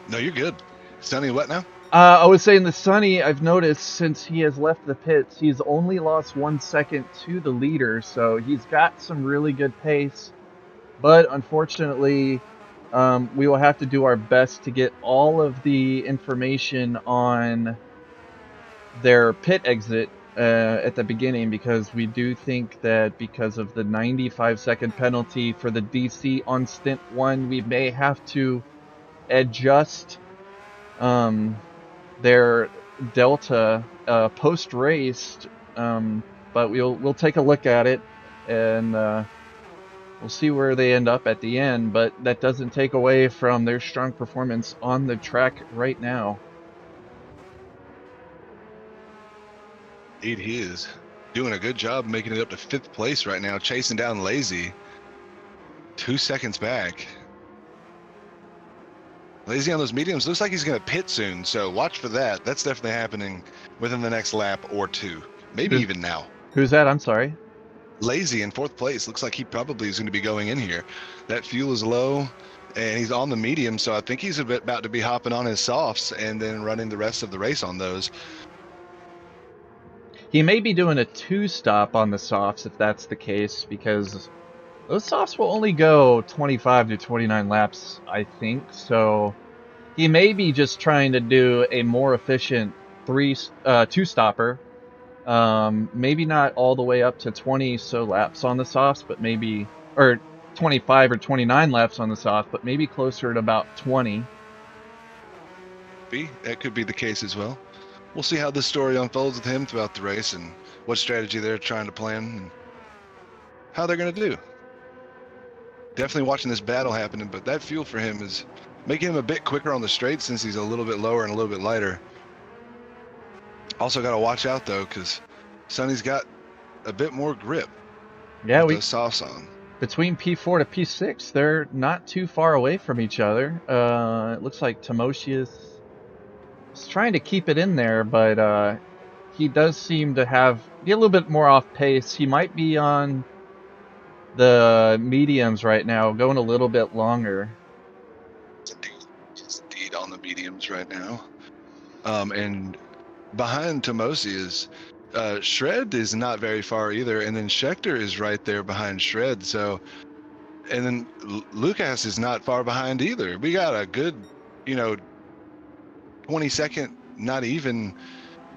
No, you're good. Sonny, what now? I was saying the Sonny, I've noticed since he has left the pits, he's only lost 1 second to the leader, so he's got some really good pace. But unfortunately, we will have to do our best to get all of the information on their pit exit at the beginning, because we do think that because of the 95-second penalty for the DC on stint 1, we may have to adjust their delta post race, but we'll take a look at it, and we'll see where they end up at the end. But that doesn't take away from their strong performance on the track right now. Indeed, he is doing a good job making it up to 5th place right now, chasing down Lazy. 2 seconds back. Lazy on those mediums. Looks like he's going to pit soon, so watch for that. That's definitely happening within the next lap or two, maybe even now. Who's that? I'm sorry. Lazy in 4th place. Looks like he probably is going to be going in here. That fuel is low, and he's on the medium, so I think he's about to be hopping on his softs and then running the rest of the race on those. He may be doing a 2-stop on the softs if that's the case, because those softs will only go 25 to 29 laps, I think. So he may be just trying to do a more efficient 2-stopper. Maybe not all the way up to 20 so laps on the softs, but maybe, or 25 or 29 laps on the soft, but maybe closer to about 20. That could be the case as well. We'll see how this story unfolds with him throughout the race and what strategy they're trying to plan and how they're going to do. Definitely watching this battle happening, but that fuel for him is making him a bit quicker on the straight since he's a little bit lower and a little bit lighter. Also got to watch out though, because Sonny's got a bit more grip. Yeah, with those softs on. Between P4 to P6, they're not too far away from each other. It looks like Timosius is trying to keep it in there, but he does seem to be a little bit more off pace. He might be on the mediums right now, going a little bit longer. He's indeed on the mediums right now. And behind Tomosi is Shred is not very far either, and then Schechter is right there behind Shred. So, and then Lucas is not far behind either. We got a good, 20-second, not even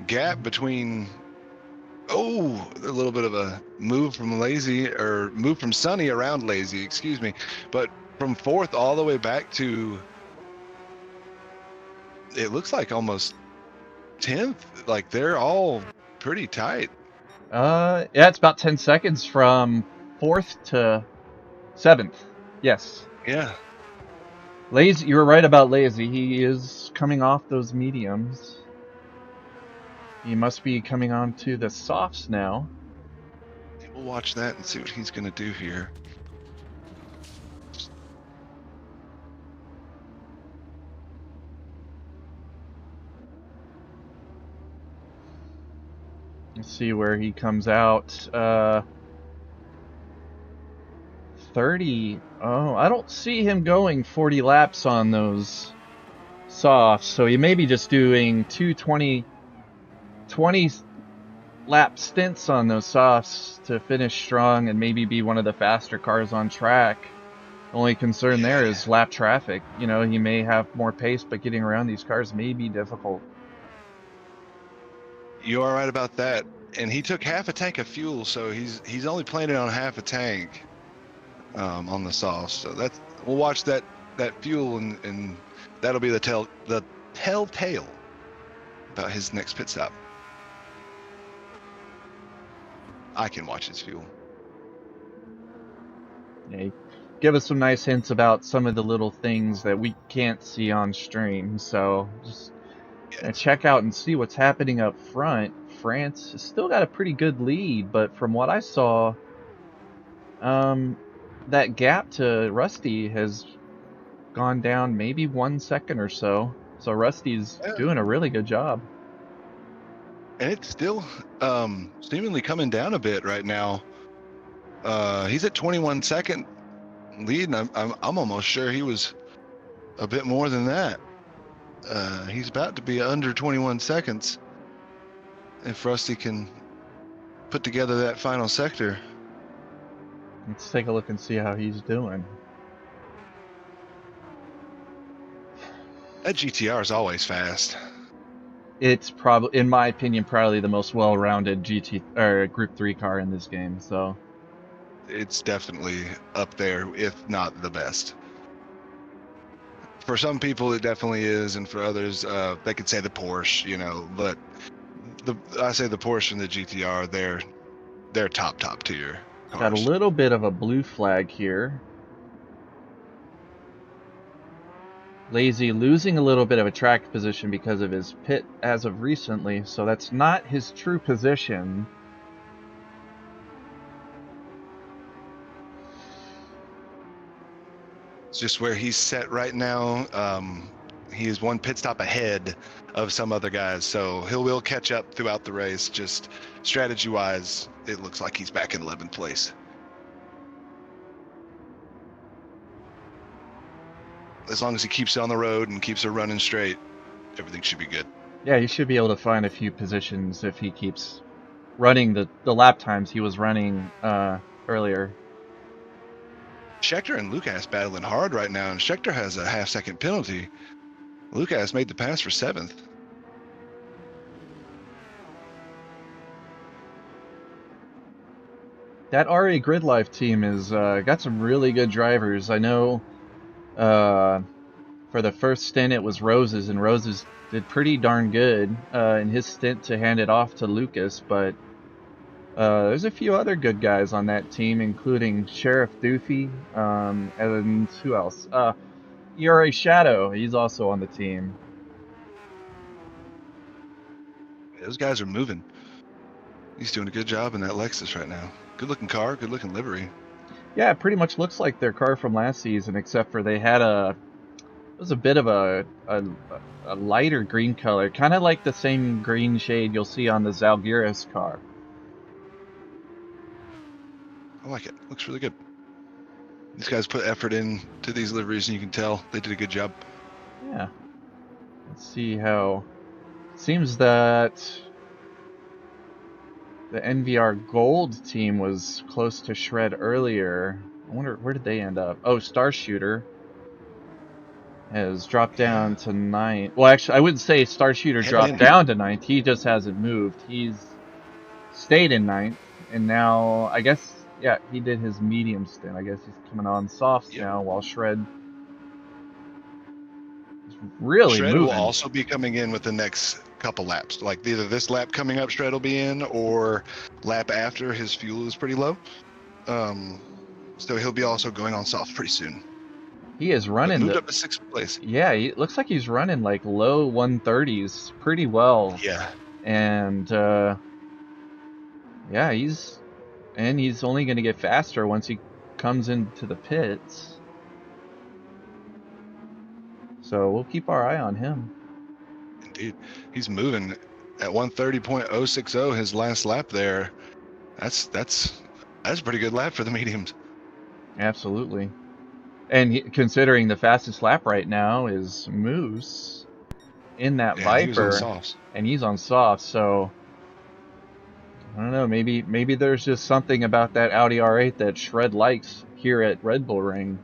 gap between. Oh, a little bit of a move from Sonny around Lazy, excuse me. But from 4th all the way back to, it looks like almost 10th. Like they're all pretty tight. Yeah, it's about 10 seconds from 4th to 7th. Yes. Yeah. Lazy, you were right about Lazy. He is coming off those mediums. He must be coming on to the softs now. We'll watch that and see what he's going to do here. Let's see where he comes out. 30. Oh, I don't see him going 40 laps on those softs. So he may be just doing 20 lap stints on those softs to finish strong and maybe be one of the faster cars on track. The only concern there is lap traffic. He may have more pace, but getting around these cars may be difficult. You are right about that. And he took half a tank of fuel, so he's only planning on half a tank on the sauce. So we'll watch that fuel, and that'll be the telltale about his next pit stop. I can watch his fuel. Yeah, give us some nice hints about some of the little things that we can't see on stream. So just check out and see what's happening up front. France has still got a pretty good lead, but from what I saw, that gap to Rusty has gone down maybe 1 second or so. So Rusty's doing a really good job. And it's still seemingly coming down a bit right now. He's at 21 second lead, and I'm almost sure he was a bit more than that. He's about to be under 21 seconds. If Rusty can put together that final sector. Let's take a look and see how he's doing. That GTR is always fast. It's probably, in my opinion, probably the most well-rounded GT or Group 3 car in this game. So it's definitely up there, if not the best. For some people, it definitely is, and for others, they could say the Porsche, you know. But I say the Porsche and the GTR, they're top tier cars. Got a little bit of a blue flag here. Lazy losing a little bit of a track position because of his pit as of recently, so that's not his true position. It's just where he's set right now. He is one pit stop ahead of some other guys, so he will catch up throughout the race. Just strategy-wise, it looks like he's back in 11th place. As long as he keeps it on the road and keeps it running straight, everything should be good. Yeah, he should be able to find a few positions if he keeps running the lap times he was running earlier. Scheckter and Lucas battling hard right now, and Scheckter has a half-second penalty. Lucas made the pass for 7th. That RA Grid Life team is got some really good drivers. I know for the first stint it was Roses, and Roses did pretty darn good in his stint to hand it off to Lucas, but there's a few other good guys on that team, including Sheriff Doofy, and who else? ERA Shadow, he's also on the team. Those guys are moving. He's doing a good job in that Lexus right now. Good looking car, good looking livery. Yeah, it pretty much looks like their car from last season, except for they had it was a bit of a lighter green color, kind of like the same green shade you'll see on the Zalgiris car. I like it. Looks really good. These guys put effort into these liveries, and you can tell they did a good job. Yeah. Let's see how. Seems that the NVR Gold team was close to shred earlier. I wonder, where did they end up? Oh, Star Shooter has dropped down to 9th. Well, actually, I wouldn't say Star Shooter dropped down to 9th. He just hasn't moved. He's stayed in 9th, and now, I guess, yeah, he did his medium stint. I guess he's coming on softs now, while Shred is really Shred moving. will also be coming in with the next couple laps. Like either this lap coming up, Shred will be in, or lap after. His fuel is pretty low, so he'll be also going on soft pretty soon. He is running. Moved up to 6th place. Yeah, it looks like he's running like low 130s pretty well. Yeah. And yeah, he's only going to get faster once he comes into the pits. So we'll keep our eye on him. Indeed. He's moving at 130.060 his last lap there. That's a pretty good lap for the mediums. Absolutely. And considering the fastest lap right now is Moose in that Viper, and he's on soft, so I don't know, maybe there's just something about that Audi R8 that Shred likes here at Red Bull Ring.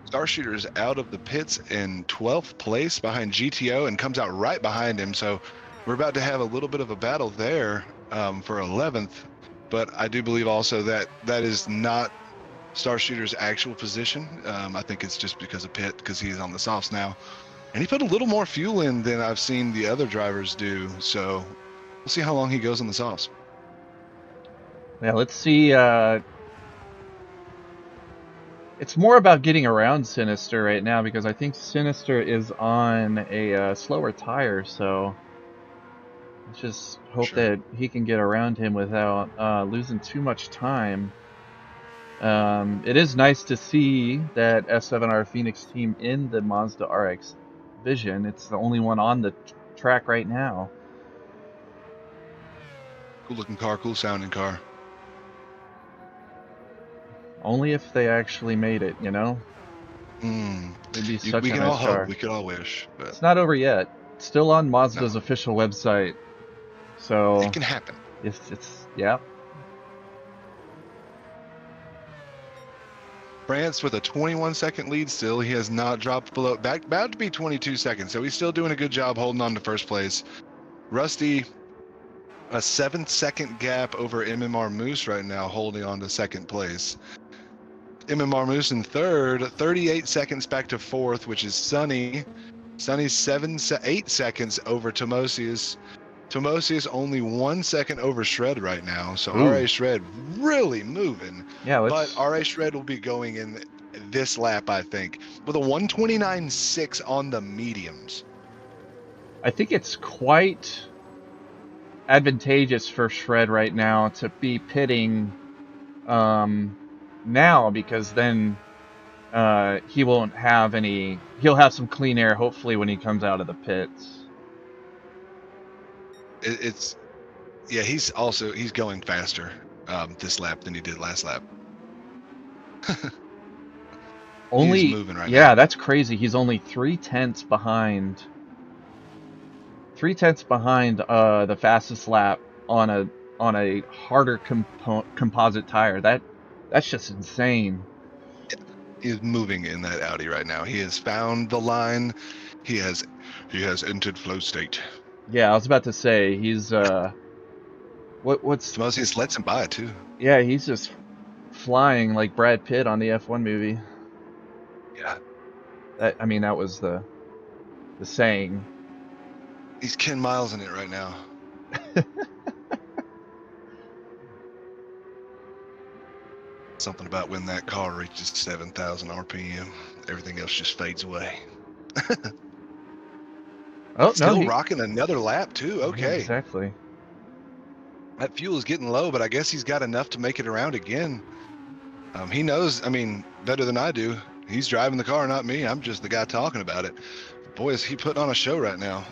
Star Shooter is out of the pits in 12th place behind GTO and comes out right behind him, so we're about to have a little bit of a battle there for 11th, but I do believe also that is not Star Shooter's actual position. I think it's just because of pit, because he's on the softs now, and he put a little more fuel in than I've seen the other drivers do, so we'll see how long he goes on the softs. Yeah, let's see. It's more about getting around Sinister right now, because I think Sinister is on a slower tire, so let's just hope that he can get around him without losing too much time. It is nice to see that S7R Phoenix team in the Mazda RX Vision. It's the only one on the track right now. Cool looking car, cool sounding car. Only if they actually made it, you know? It'd be such We a can all nice hope. car. We could all wish, but It's not over yet. It's still on Mazda's no, official website. So it can happen. it's yeah. France with a 21-second lead still. He has not dropped below, about to be 22 seconds. So he's still doing a good job holding on to first place. Rusty, a 7-second gap over MMR Moose right now, holding on to second place. MMR Moose in third, 38 seconds back to fourth, which is Sunny. Sunny's 8 seconds over Tomosius. Tomosius only 1 second over Shred right now. So Ooh. RA Shred really moving. Yeah, But RA Shred will be going in this lap, I think, with a 129.6 on the mediums. I think it's quite advantageous for Shred right now to be pitting now, because then he won't have any. He'll have some clean air, hopefully, when he comes out of the pits. Yeah, he's going faster this lap than he did last lap. Only he's moving right now. Yeah, that's crazy. He's only 3/10 behind. 3/10 behind the fastest lap on a harder composite tire. That's just insane. He's moving in that Audi right now. He has found the line. He has entered flow state. Yeah, I was about to say he's what's Tomosius lets him by too. Yeah, he's just flying like Brad Pitt on the F1 movie. Yeah. That was the saying. He's 10 miles in it right now. Something about when that car reaches 7,000 RPM, everything else just fades away. Oh, Still rocking another lap too. Okay. Yeah, exactly. That fuel is getting low, but I guess he's got enough to make it around again. He knows, better than I do. He's driving the car, not me. I'm just the guy talking about it. Boy, is he putting on a show right now.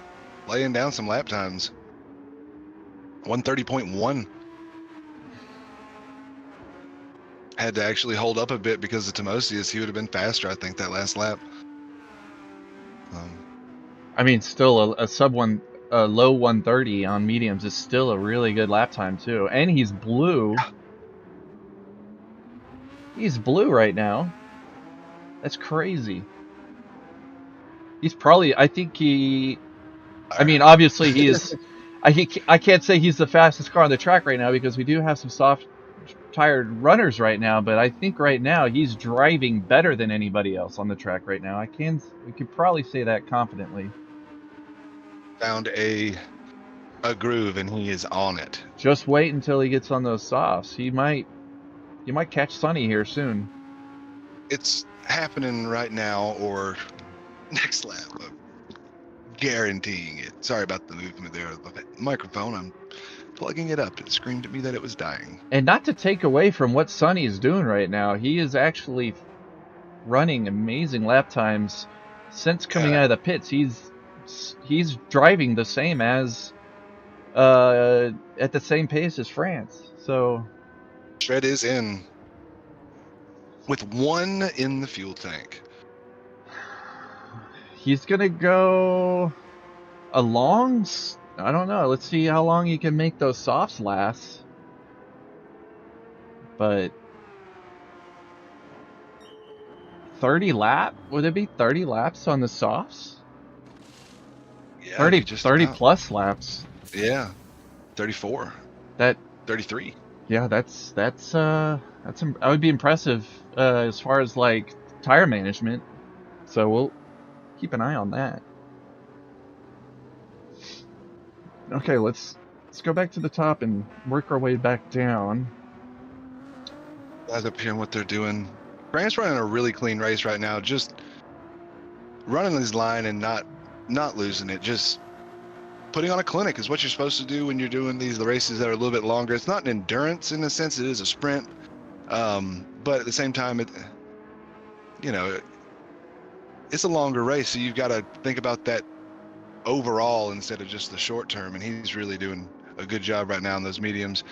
Laying down some lap times. 130.1. Had to actually hold up a bit because of Tomosius. He would have been faster, I think, that last lap. Still a low 130 on mediums is still a really good lap time too. And he's blue. He's blue right now. That's crazy. He's probably, obviously he is, I can't say he's the fastest car on the track right now because we do have some soft tired runners right now, but I think right now he's driving better than anybody else on the track right now. We could probably say that confidently. Found a groove and he is on it. Just wait until he gets on those softs. He might catch Sunny here soon. It's happening right now or next lap. I'm guaranteeing it. Sorry about the movement there. The microphone, I'm plugging it up. It screamed at me that it was dying. And not to take away from what Sunny is doing right now, he is actually running amazing lap times since coming out of the pits. He's driving the same as at the same pace as France. So Shred is in with 1 in the fuel tank. He's gonna go a long. I don't know. Let's see how long he can make those softs last. But 30 lap? Would it be 30 laps on the softs? Yeah, 30 plus laps. Yeah, 34. 33. Yeah, that's I would be impressive as far as like tire management. So we'll keep an eye on that. Okay, let's go back to the top and work our way back down. Guys up here and what they're doing. Grant's running a really clean race right now, just running his line and not losing it, just putting on a clinic is what you're supposed to do when you're doing the races that are a little bit longer. It's not an endurance in a sense, it is a sprint. But at the same time, it's a longer race, so you've got to think about that overall instead of just the short term, and he's really doing a good job right now on those mediums.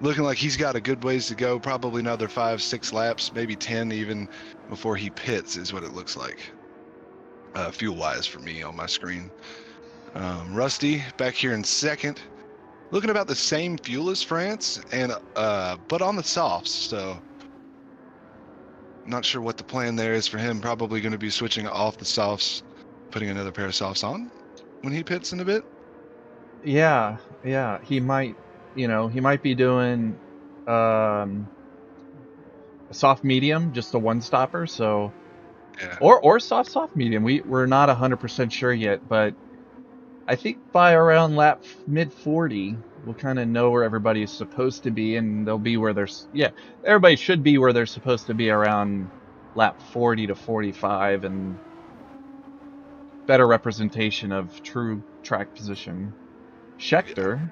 Looking like he's got a good ways to go, probably another 5-6 laps, maybe 10 even before he pits is what it looks like, fuel-wise for me on my screen. Rusty back here in second, looking about the same fuel as France, and but on the softs, so not sure what the plan there is for him. Probably going to be switching off the softs, putting another pair of softs on when he pits in a bit. Yeah, he might, he might be doing a soft medium, just a one stopper, so Yeah. or soft medium. We're not 100% sure yet, but I think by around lap mid 40, we'll kind of know where everybody is supposed to be, and they'll be where everybody should be where they're supposed to be around lap 40 to 45, and better representation of true track position. Schechter,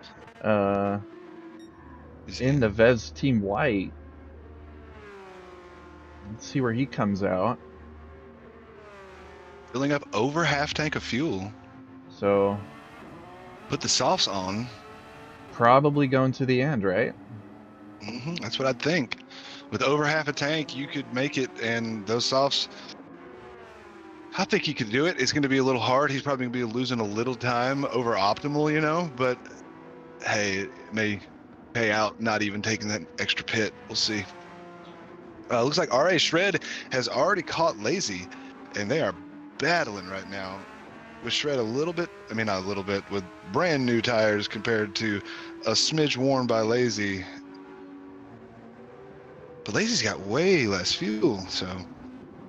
in the Vez Team White. Let's see where he comes out. Filling up over half tank of fuel. So put the softs on. Probably going to the end, right? That's what I'd think. With over half a tank, you could make it, and those softs, I think he could do it. It's going to be a little hard. He's probably going to be losing a little time over optimal, but hey, it may pay out not even taking that extra pit. We'll see. Looks like RA Shred has already caught Lazy, and they are battling right now. With Shred not a little bit, with brand new tires compared to a smidge worn by Lazy. But Lazy's got way less fuel, so.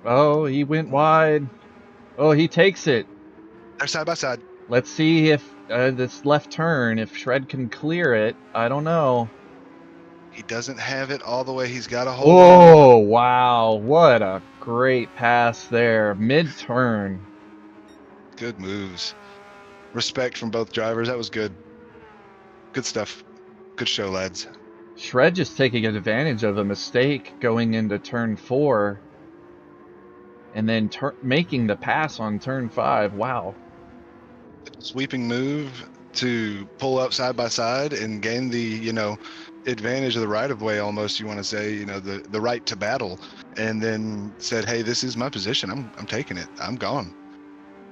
Oh, he went wide. Oh, he takes it. They're side by side. Let's see if this left turn, if Shred can clear it. I don't know. He doesn't have it all the way. He's got a hold. Oh, wow. What a great pass there. Mid-turn. Good moves. Respect from both drivers. That was good. Good stuff. Good show, lads. Shred just taking advantage of a mistake going into turn 4 and then making the pass on turn 5. Wow. Sweeping move to pull up side by side and gain the, advantage of the right of way, almost, you want to say, the right to battle, and then said, hey, this is my position. I'm taking it. I'm gone.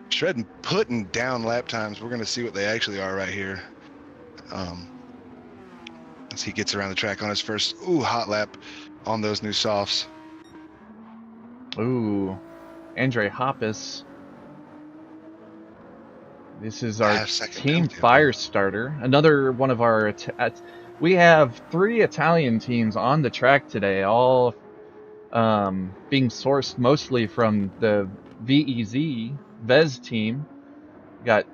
Shred putting down lap times. We're going to see what they actually are right here. As he gets around the track on his first hot lap on those new softs. Ooh, Andre Hoppus. This is our team fire starter. Another one of our. We have 3 Italian teams on the track today, all being sourced mostly from the Vez team. Got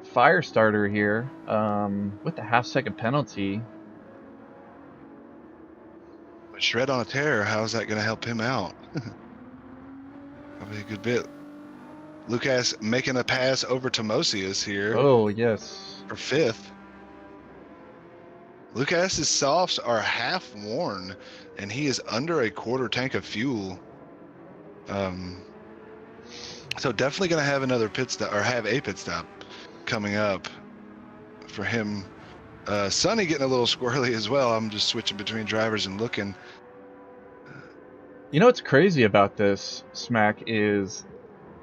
fire starter here with the half-second penalty. But Shred on a tear, how's that going to help him out? That'll be a good bit. Lucas making a pass over to Mosius here. Oh, yes. For 5th. Lucas's softs are half worn, and he is under a quarter tank of fuel. So definitely going to have another pit stop, or have a pit stop coming up for him. Sonny getting a little squirrely as well. I'm just switching between drivers and looking. You know what's crazy about this, Smack, is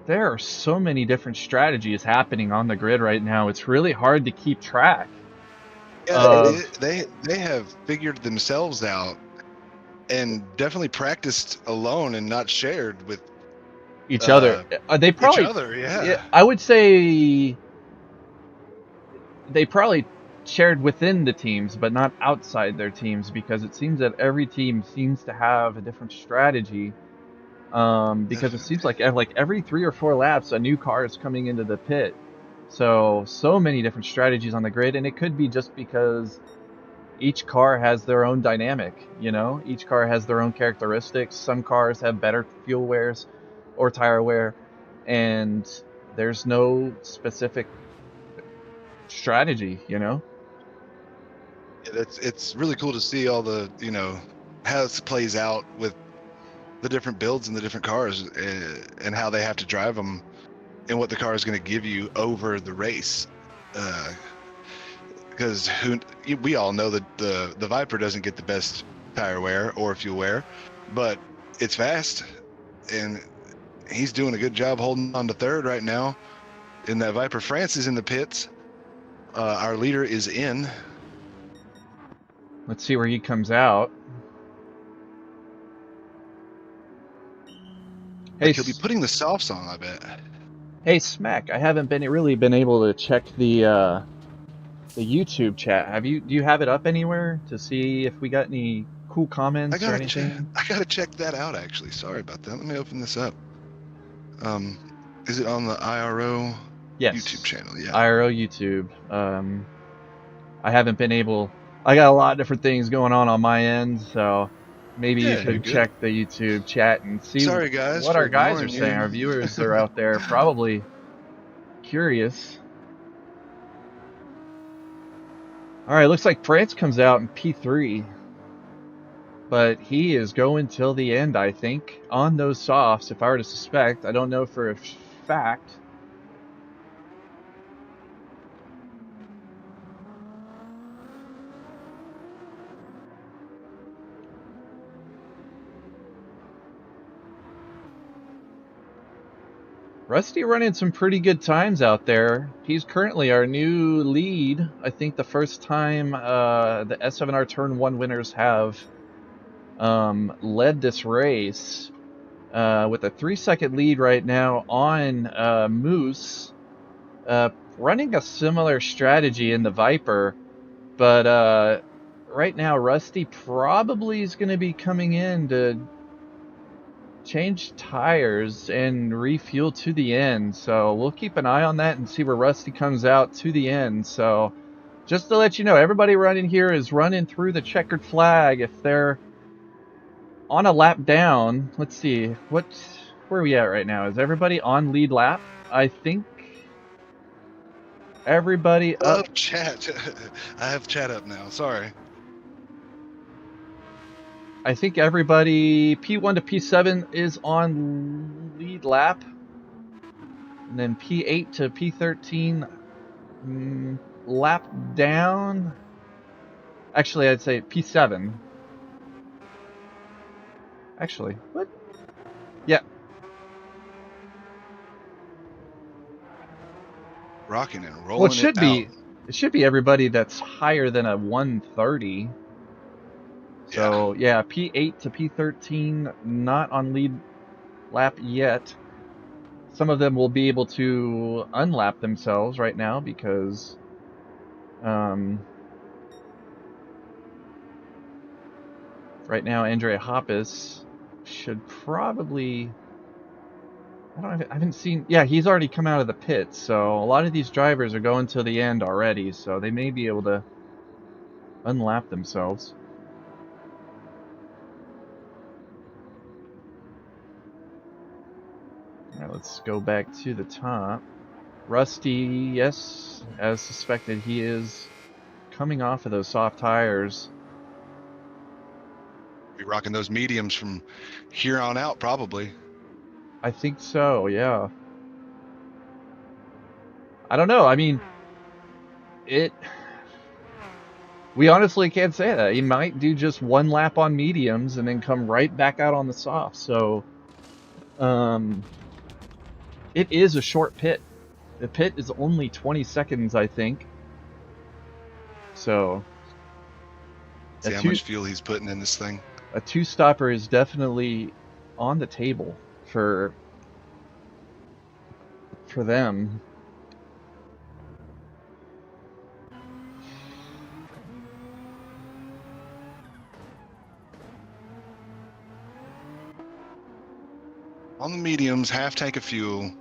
there are so many different strategies happening on the grid right now. It's really hard to keep track. Yeah, they have figured themselves out and definitely practiced alone and not shared with each other. They probably each other, yeah. I would say they probably shared within the teams, but not outside their teams, because it seems that every team seems to have a different strategy. Because it seems like every 3 or 4 laps, a new car is coming into the pit. So many different strategies on the grid, and it could be just because each car has their own dynamic, Each car has their own characteristics. Some cars have better fuel wears or tire wear, and there's no specific strategy, It's really cool to see all the, how this plays out with the different builds and the different cars, and how they have to drive them and what the car is going to give you over the race. because we all know that the Viper doesn't get the best tire wear or fuel wear, but it's fast, and he's doing a good job holding on to third right now in that Viper. France is in the pits. Our leader is in. Let's see where he comes out. Hey, He'll be putting the softs on, I bet. Hey, Smack, I haven't really been able to check the YouTube chat. Do you have it up anywhere to see if we got any cool comments or anything? I gotta check that out, actually. Sorry about that. Let me open this up. Is it on the IRO YouTube channel? Yeah. IRO YouTube. I haven't been able. I got a lot of different things going on my end, so maybe you could check the YouTube chat and see Sorry, guys, what our guys are saying. Our viewers are out there probably curious. All right, looks like France comes out in P3, but he is going till the end, I think, on those softs. If I were to suspect, I don't know for a fact. Rusty running some pretty good times out there. He's currently our new lead. I think the first time the S7R Turn 1 winners have led this race with a 3-second lead right now on Moose. Running a similar strategy in the Viper, but right now Rusty probably is going to be coming in to change tires and refuel to the end, so we'll keep an eye on that and see where Rusty comes out to the end. So just to let you know, everybody running here is running through the checkered flag. If they're on a lap down, let's see, where are we at right now? Is everybody on lead lap? I think everybody up. Chat. I have chat up now, sorry. I think everybody P1 to P7 is on lead lap. And then P8 to P13 lap down. Actually, I'd say P7. Actually, what? Yeah. Rocking and rolling. Well, it should be everybody that's higher than a 130. So yeah, P8 to P13 not on lead lap yet. Some of them will be able to unlap themselves right now because right now Andrea Hoppus should probably, I haven't seen, yeah, he's already come out of the pits, so a lot of these drivers are going to the end already, so they may be able to unlap themselves. Alright, let's go back to the top. Rusty, yes, as suspected, he is coming off of those soft tires. Be rocking those mediums from here on out, probably. I think so, yeah. I don't know. I mean, we honestly can't say that. He might do just one lap on mediums and then come right back out on the soft. So, it is a short pit. The pit is only 20 seconds, I think. So, see how much fuel he's putting in this thing. A two-stopper is definitely on the table for them. On the mediums, half tank of fuel.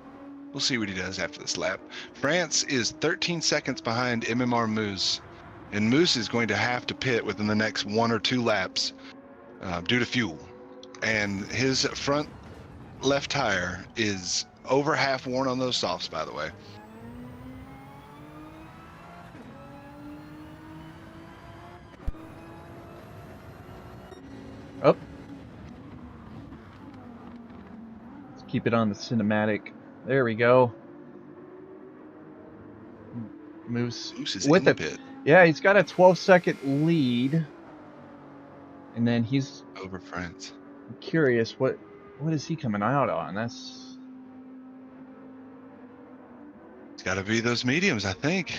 We'll see what he does after this lap. France is 13 seconds behind MMR Moose, and Moose is going to have to pit within the next 1 or 2 laps due to fuel. And his front left tire is over half worn on those softs, by the way. Oh. Let's keep it on the cinematic. There we go. Moose is in the pit. Yeah, he's got a 12-second lead. And then he's over France. I'm curious, what is he coming out on? That's... It's got to be those mediums, I think.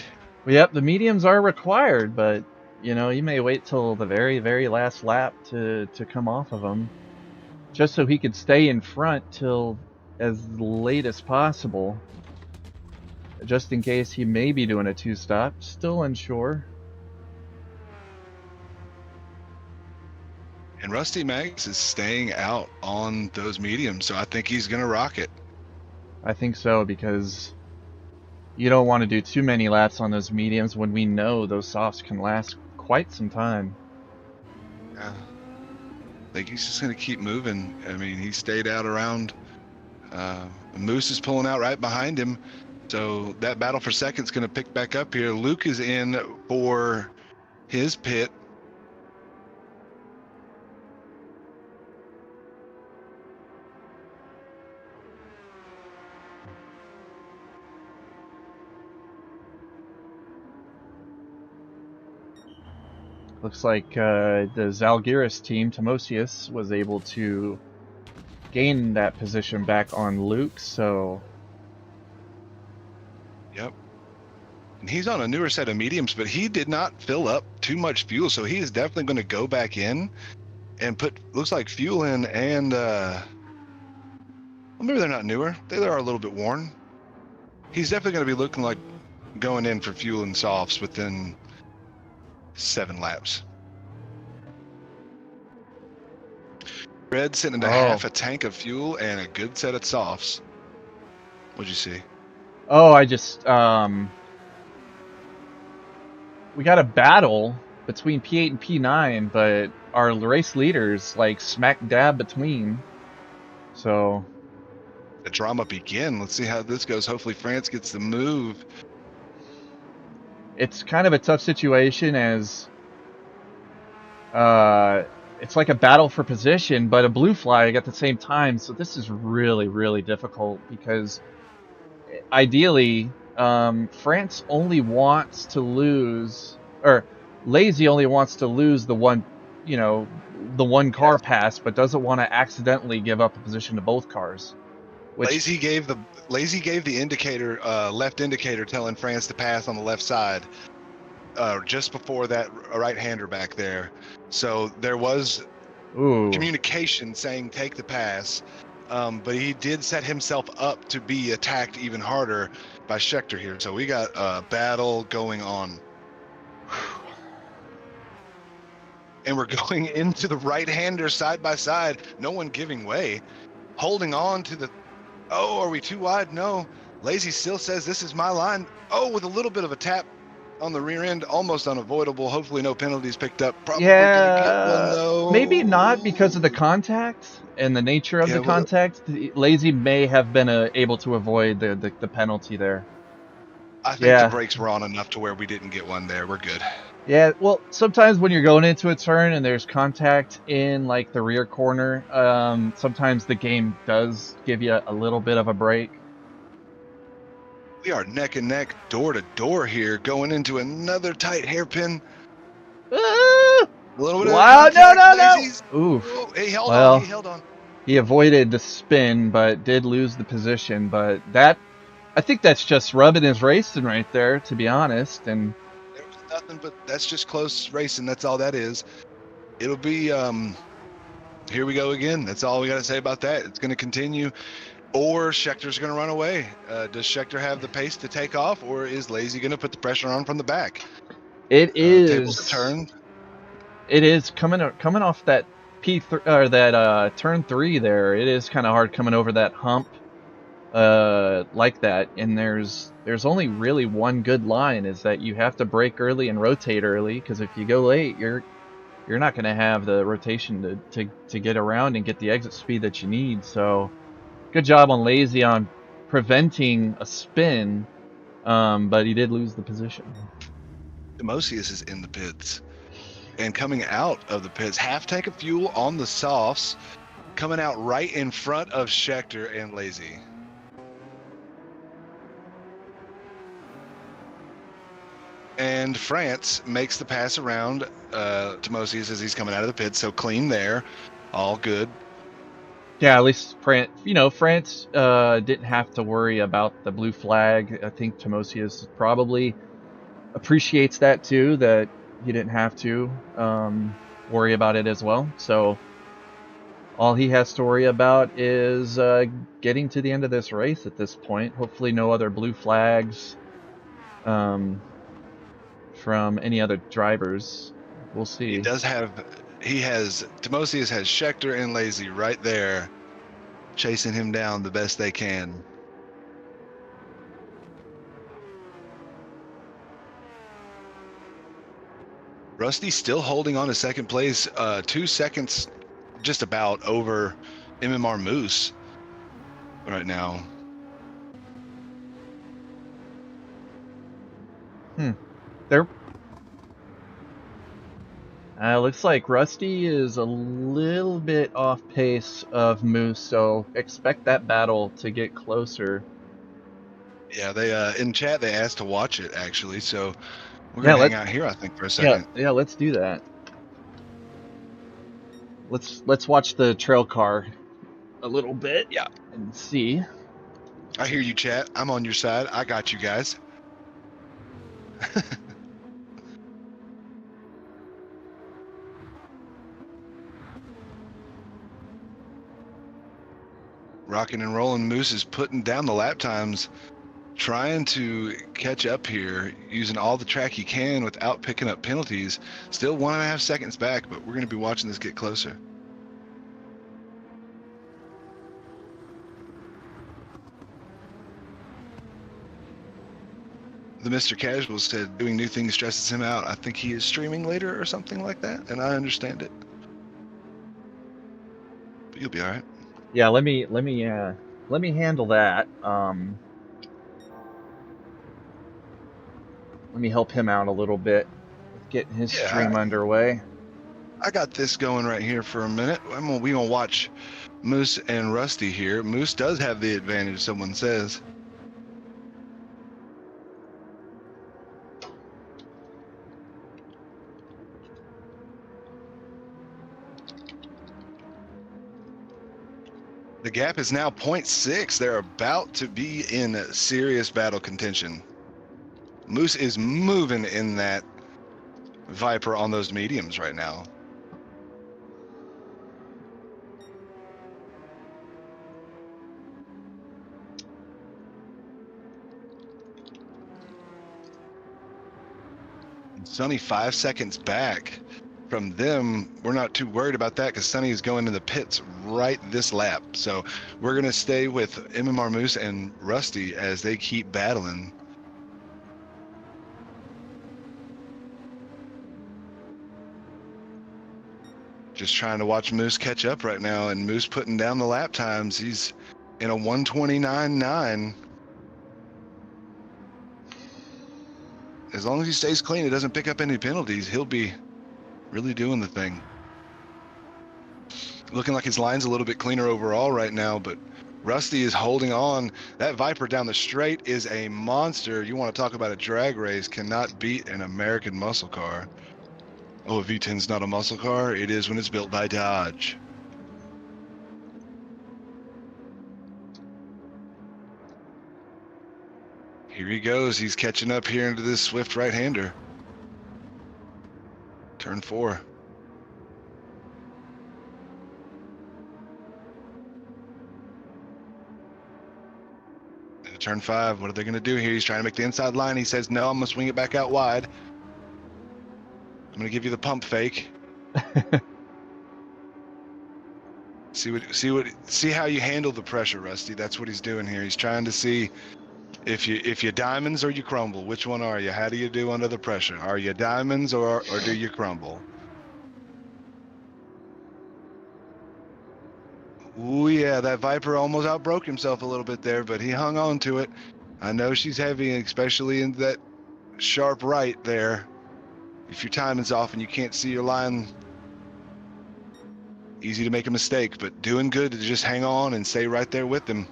Well, yep, the mediums are required, but you know, you may wait till the very, very last lap to come off of them, just so he could stay in front till as late as possible, just in case he may be doing a two-stop. Still unsure. And Rusty Mags is staying out on those mediums, so I think he's going to rock it. I think so, because you don't want to do too many laps on those mediums when we know those softs can last quite some time. Yeah. I think he's just going to keep moving. I mean, he stayed out around. Moose is pulling out right behind him. So that battle for second is going to pick back up here. Luke is in for his pit. Looks like the Zalgiris team, Timosius, was able to gain that position back on Luke, so... Yep. And he's on a newer set of mediums, but he did not fill up too much fuel, so he is definitely going to go back in and put, looks like, fuel in, and well, maybe they're not newer. They are a little bit worn. He's definitely going to be looking like going in for fuel and softs within 7 laps. Red sitting into half a tank of fuel and a good set of softs. What'd you see? Oh, I just, we got a battle between P8 and P9, but our race leaders, like, smack dab between. So... the drama begin. Let's see how this goes. Hopefully France gets the move. It's kind of a tough situation, as it's like a battle for position, but a blue flag at the same time. So this is really, really difficult, because ideally, France only wants to lose, or Lazy only wants to lose the one, you know, the one car pass, but doesn't want to accidentally give up a position to both cars. Which... Lazy gave the indicator, left indicator, telling France to pass on the left side, just before that right-hander back there. So there was communication saying take the pass, but he did set himself up to be attacked even harder by Scheckter here. So we got a battle going on. And we're going into the right-hander side by side. No one giving way. Holding on to the... oh, are we too wide? No. Lazy still says this is my line. Oh, with a little bit of a tap on the rear end, almost unavoidable. Hopefully no penalties picked up. Probably gonna get one, though. Maybe not, because of the contact and the nature of the contact. Lazy may have been able to avoid the penalty there. I think the brakes were on enough to where we didn't get one there. We're good. Yeah, well, sometimes when you're going into a turn and there's contact in, like, the rear corner, sometimes the game does give you a little bit of a break. We are neck and neck, door to door here, going into another tight hairpin. A little bit wow, of no! Oof. Oh, he held on. He avoided the spin, but did lose the position. But that, I think that's just rubbing his racing right there, to be honest. And there was nothing, but that's just close racing. That's all that is. It'll be, here we go again. That's all we got to say about that. It's going to continue. Or Schecter's going to run away. Does Scheckter have the pace to take off, or is Lazy going to put the pressure on from the back? It is. Tables turned. It is coming off that turn 3 there. It is kind of hard coming over that hump like that. And there's only really one good line, is that you have to brake early and rotate early, because if you go late, you're not going to have the rotation to get around and get the exit speed that you need. So good job on Lazy on preventing a spin, but he did lose the position. Timosius is in the pits. And coming out of the pits, half tank of fuel on the softs, coming out right in front of Scheckter and Lazy. and France makes the pass around Timosius as he's coming out of the pit. So clean there, all good. Yeah, at least France, France didn't have to worry about the blue flag. I think Timosius probably appreciates that too, that he didn't have to worry about it as well. So all he has to worry about is getting to the end of this race at this point. Hopefully no other blue flags from any other drivers. We'll see. Timosius has Scheckter and Lazy right there, chasing him down the best they can. Rusty still holding on to second place, 2 seconds just about over MMR Moose right now. There. Looks like Rusty is a little bit off pace of Moose, so expect that battle to get closer. Yeah, they in chat they asked to watch it actually, so we're gonna hang out here I think for a second. Yeah, let's do that. Let's watch the trail car a little bit. Yeah, and see. I hear you, chat. I'm on your side. I got you guys. Rocking and rolling. Moose is putting down the lap times, trying to catch up here, using all the track he can without picking up penalties. Still 1.5 seconds back, but we're going to be watching this get closer. The Mr. Casual said doing new things stresses him out. I think he is streaming later or something like that, and I understand it. But you'll be all right. Yeah, let me handle that. Let me help him out a little bit with getting his stream underway. I got this going right here for a minute. We gonna watch Moose and Rusty here. Moose does have the advantage, someone says. The gap is now 0.6. They're about to be in serious battle contention. Moose is moving in that Viper on those mediums right now. Sonny 5 seconds back from them. We're not too worried about that because Sonny is going to the pits right this lap. So we're going to stay with MMR Moose and Rusty as they keep battling. Just trying to watch Moose catch up right now, and Moose putting down the lap times. He's in a 1:29.9. As long as he stays clean, he doesn't pick up any penalties, he'll be really doing the thing. Looking like his line's a little bit cleaner overall right now, but Rusty is holding on. That Viper down the straight is a monster. You want to talk about a drag race, cannot beat an American muscle car. Oh, a V10's not a muscle car? It is when it's built by Dodge. Here he goes. He's catching up here into this swift right-hander. Turn 4. Into turn 5. What are they going to do here? He's trying to make the inside line. He says, no, I'm going to swing it back out wide. I'm going to give you the pump fake. See how you handle the pressure, Rusty. That's what he's doing here. He's trying to see if you diamonds or you crumble. Which one are you? How do you do under the pressure? Are you diamonds or do you crumble? Ooh, yeah, that Viper almost outbroke himself a little bit there, but he hung on to it. I know she's heavy, especially in that sharp right there. If your timing's off and you can't see your line, easy to make a mistake, but doing good to just hang on and stay right there with him.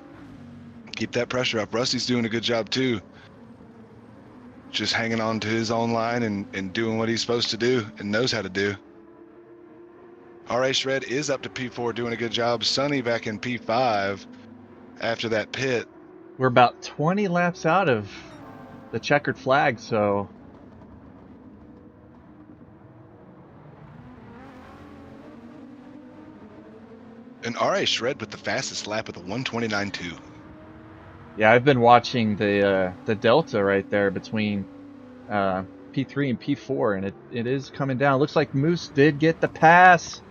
Keep that pressure up. Rusty's doing a good job too. just hanging on to his own line and doing what he's supposed to do and knows how to do. RA Shred is up to P4, doing a good job. Sonny back in P5 after that pit. We're about 20 laps out of the checkered flag, so... And RA Shred with the fastest lap with a 129.2. Yeah, I've been watching the delta right there between P3 and P4, and it is coming down. Looks like Moose did get the pass.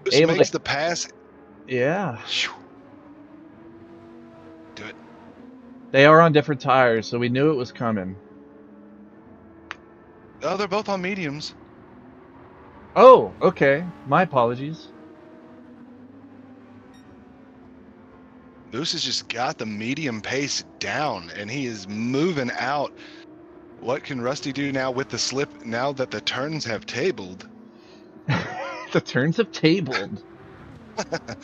Moose makes the pass. Yeah. Do it. They are on different tires, so we knew it was coming. Oh, they're both on mediums. Oh, okay. My apologies. Moose has just got the medium pace down, and he is moving out. What can Rusty do now with the slip now that the turns have tabled? The turns have tabled. That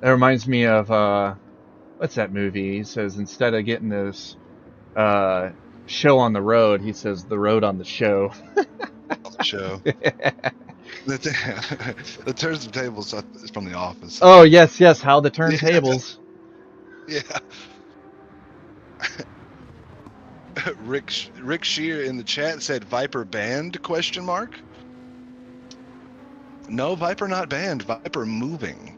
reminds me of, what's that movie? He says instead of getting this show on the road, he says the road on the show. On the show. The turns of tables is from The Office. Oh, yes, how the turn tables. Yeah. Rick Shear in the chat said Viper banned ? No, Viper not banned. Viper moving.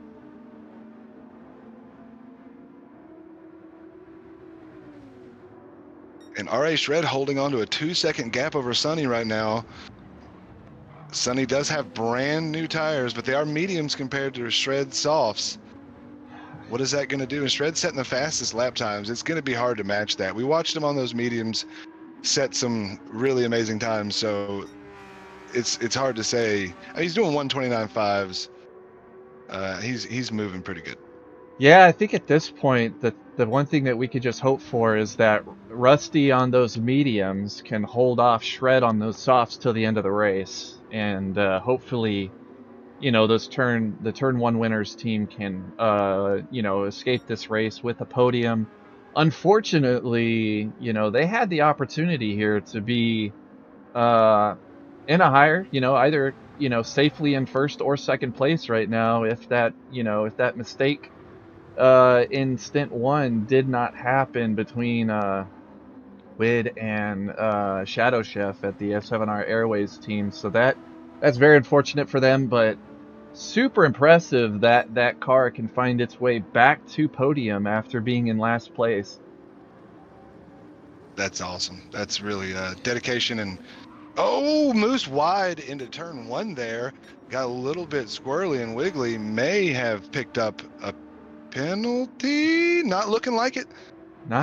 And RA Shred holding on to a 2-second gap over Sonny right now. Sonny does have brand new tires, but they are mediums compared to Shred's softs. What is that going to do? And Shred's setting the fastest lap times. It's going to be hard to match that. We watched him on those mediums set some really amazing times, so it's hard to say. I mean, he's doing 129.5s. He's moving pretty good. Yeah, I think at this point, the one thing that we could just hope for is that Rusty on those mediums can hold off Shred on those softs till the end of the race, and hopefully, you know, the turn one winners team can escape this race with a podium. Unfortunately, you know, they had the opportunity here to be in a higher, either safely in first or second place right now if that mistake in stint one did not happen between Wid and Shadow Chef at the S7R Airways team. So that's very unfortunate for them, but super impressive that that car can find its way back to podium after being in last place. That's awesome. That's really dedication. And Moose wide into turn one there. Got a little bit squirrely and wiggly. May have picked up a penalty. Not looking like it.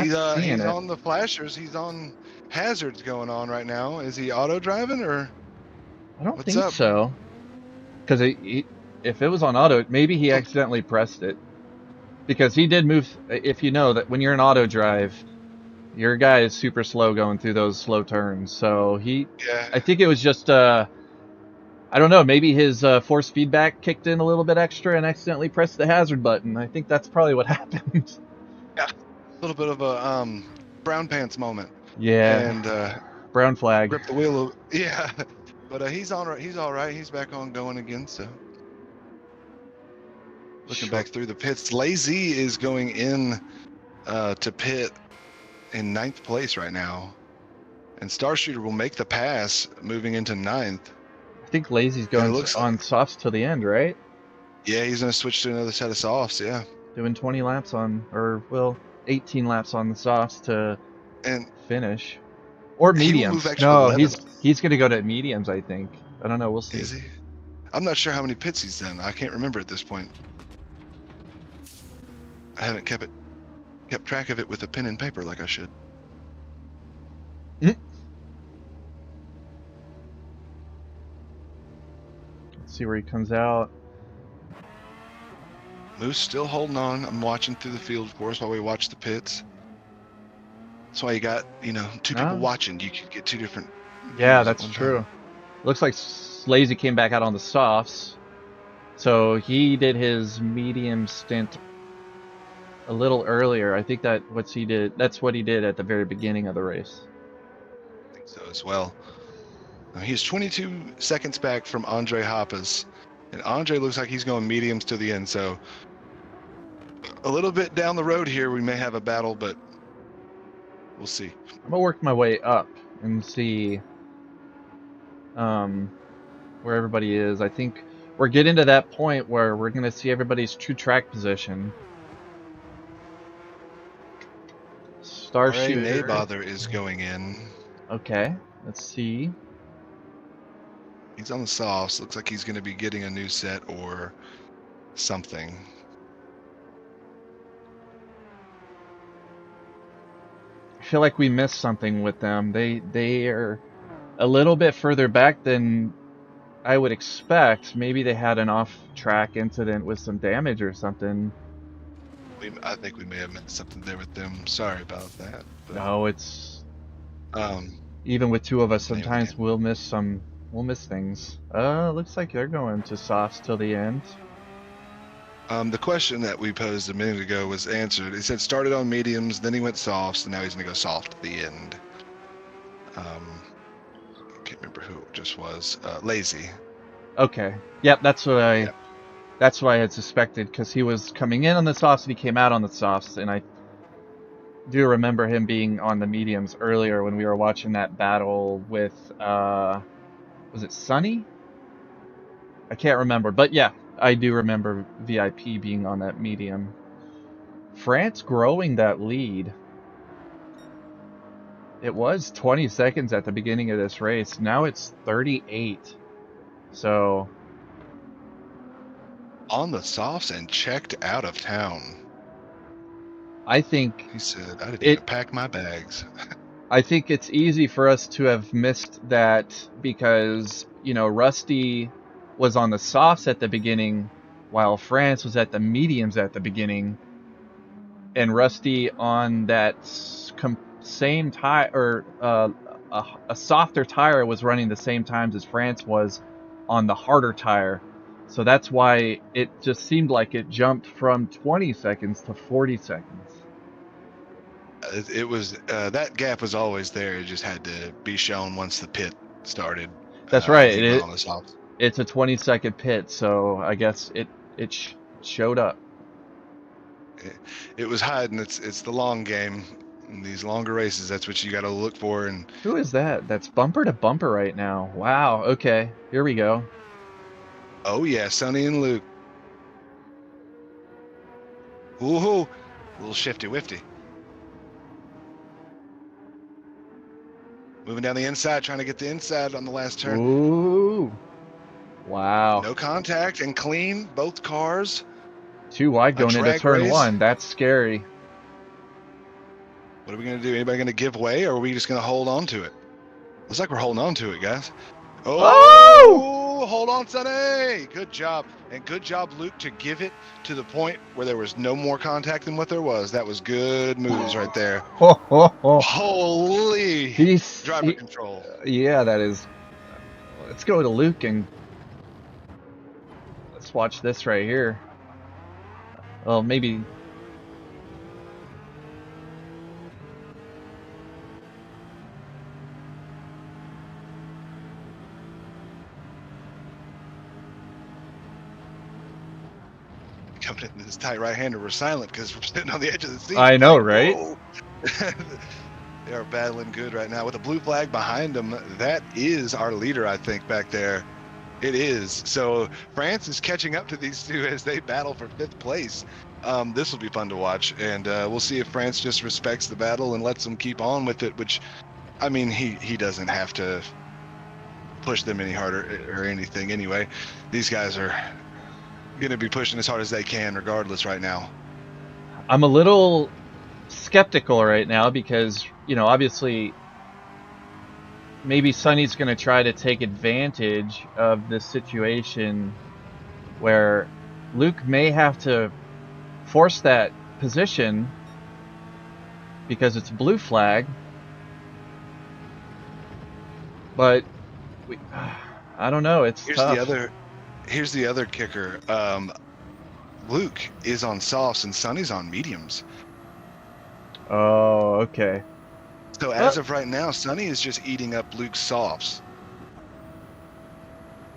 He's on the flashers. He's on hazards going on right now. Is he auto driving or? I don't think so. Because if it was on auto, maybe he accidentally pressed it. Because he did move. If you know that when you're in auto drive, your guy is super slow going through those slow turns. So I think it was just, I don't know, maybe his force feedback kicked in a little bit extra and accidentally pressed the hazard button. I think that's probably what happened. Yeah, a little bit of a brown pants moment. Yeah. And brown flag. Grip the wheel. Yeah. But he's all right. He's back on going again. So looking back through the pits, Lazy is going in to pit in 9th place right now, and Star Shooter will make the pass moving into 9th. I think Lazy's going on softs till the end, right? Yeah, he's going to switch to another set of softs. Yeah, doing 20 laps 18 laps on the softs to finish. Or mediums. No, he's going to go to mediums, I think. I don't know. We'll see. Is he? I'm not sure how many pits he's done. I can't remember at this point. I haven't kept track of it with a pen and paper like I should. Let's see where he comes out. Moose still holding on. I'm watching through the field, of course, while we watch the pits. That's why you got, two people watching. You can get two different. Yeah, that's true. Looks like Lazy came back out on the softs. So he did his medium stint a little earlier. I think that's what he did at the very beginning of the race. so as well. He's 22 seconds back from Andre Hoppes, and Andre looks like he's going mediums to the end. So a little bit down the road here, we may have a battle, but we'll see. I'm gonna work my way up and see where everybody is. I think we're getting to that point where we're gonna see everybody's true track position. Starshooter. Naybother is going in. Okay, let's see. He's on the softs. Looks like he's going to be getting a new set or something. I feel like we missed something with them. They are a little bit further back than I would expect. Maybe they had an off-track incident with some damage or something. I think we may have missed something there with them. Sorry about that. But, no, it's even with two of us, sometimes we'll miss things. Looks like they're going to softs till the end. The question that we posed a minute ago was answered. He said started on mediums, then he went softs, and now he's gonna go soft at the end. I can't remember who it just was. Lazy. Okay. Yep, that's what I had suspected, because he was coming in on the softs and he came out on the softs, and I do remember him being on the mediums earlier when we were watching that battle with was it Sunny? I can't remember, but yeah, I do remember VIP being on that medium. France growing that lead. It was 20 seconds at the beginning of this race. Now it's 38. So on the softs and checked out of town. I think he said, I didn't even pack my bags. I think it's easy for us to have missed that because, you know, Rusty was on the softs at the beginning while France was at the mediums at the beginning, and Rusty on that same tire, or a softer tire, was running the same times as France was on the harder tire. So that's why it just seemed like it jumped from 20 seconds to 40 seconds. It was that gap was always there. It just had to be shown once the pit started. That's right. It's a 20-second pit, so I guess it showed up. It was hiding. It's the long game. In these longer races, that's what you got to look for. And who is that? That's bumper to bumper right now. Wow. Okay, here we go. Oh yeah, Sonny and Luke. Ooh, a little shifty-wifty. Moving down the inside, trying to get the inside on the last turn. Ooh. Wow. No contact and clean, both cars. Too wide going into turn one. That's scary. What are we going to do? Anybody going to give way, or are we just going to hold on to it? Looks like we're holding on to it, guys. Oh! Hold on, Sonny! Good job. And good job, Luke, to give it to the point where there was no more contact than what there was. That was good moves right there. Holy driver control. Yeah, that is. Let's go to Luke and let's watch this right here. Well, maybe. Coming in this tight right-hander, we're silent because we're sitting on the edge of the seat. I know, right? They are battling good right now with a blue flag behind them. That is our leader, I think, back there. It is. So France is catching up to these two as they battle for 5th place. This will be fun to watch, and we'll see if France just respects the battle and lets them keep on with it, which, I mean, he doesn't have to push them any harder or anything anyway. These guys are going to be pushing as hard as they can regardless right now. I'm a little skeptical right now because, you know, obviously maybe Sonny's going to try to take advantage of this situation where Luke may have to force that position because it's a blue flag. But I don't know. It's tough. Here's the other kicker. Luke is on softs and Sonny's on mediums. Oh, okay. So as of right now, Sonny is just eating up Luke's softs.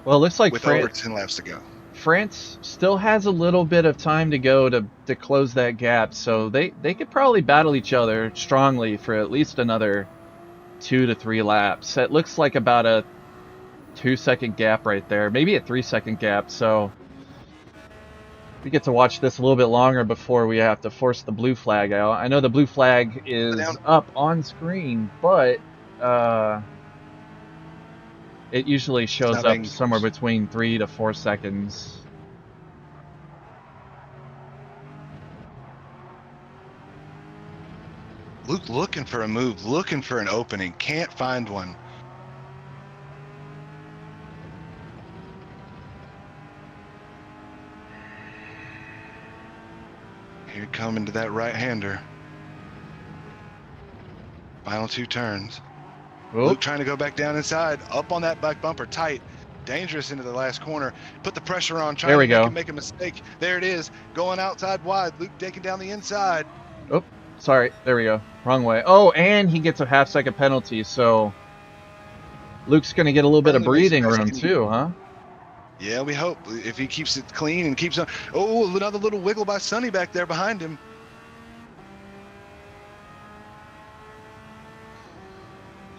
Well, it looks like with over 10 laps to go. France still has a little bit of time to go to close that gap, so they could probably battle each other strongly for at least another 2 to 3 laps. It looks like about a 2-second gap right there, maybe a 3-second gap, so we get to watch this a little bit longer before we have to force the blue flag out. I know the blue flag is up on screen, but it usually shows up somewhere between 3 to 4 seconds. Luke looking for a move, looking for an opening, can't find one. Here coming to that right-hander. Final 2 turns. Oop. Luke trying to go back down inside, up on that back bumper, tight, dangerous into the last corner. Put the pressure on, trying to make a mistake. There it is, going outside wide. Luke taking down the inside. Oh, sorry. There we go. Wrong way. Oh, and he gets a half-second penalty, so Luke's going to get a little bit of breathing room too, huh? Yeah, we hope. If he keeps it clean and keeps on. Oh, another little wiggle by Sonny back there behind him.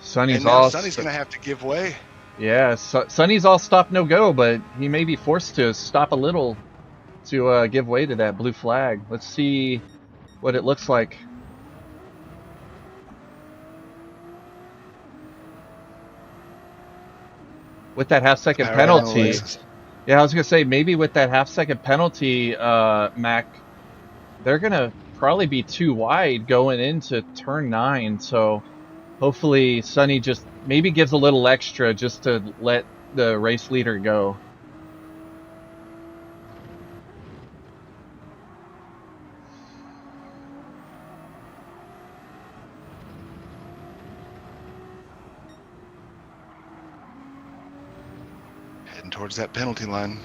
Sonny's going to have to give way. Yeah, Sonny's all stop no go, but he may be forced to stop a little to give way to that blue flag. Let's see what it looks like. With that half-second penalty. Yeah, I was going to say, maybe with that half-second penalty, Mac, they're going to probably be too wide going into turn 9, so hopefully Sonny just maybe gives a little extra just to let the race leader go. Heading towards that penalty line.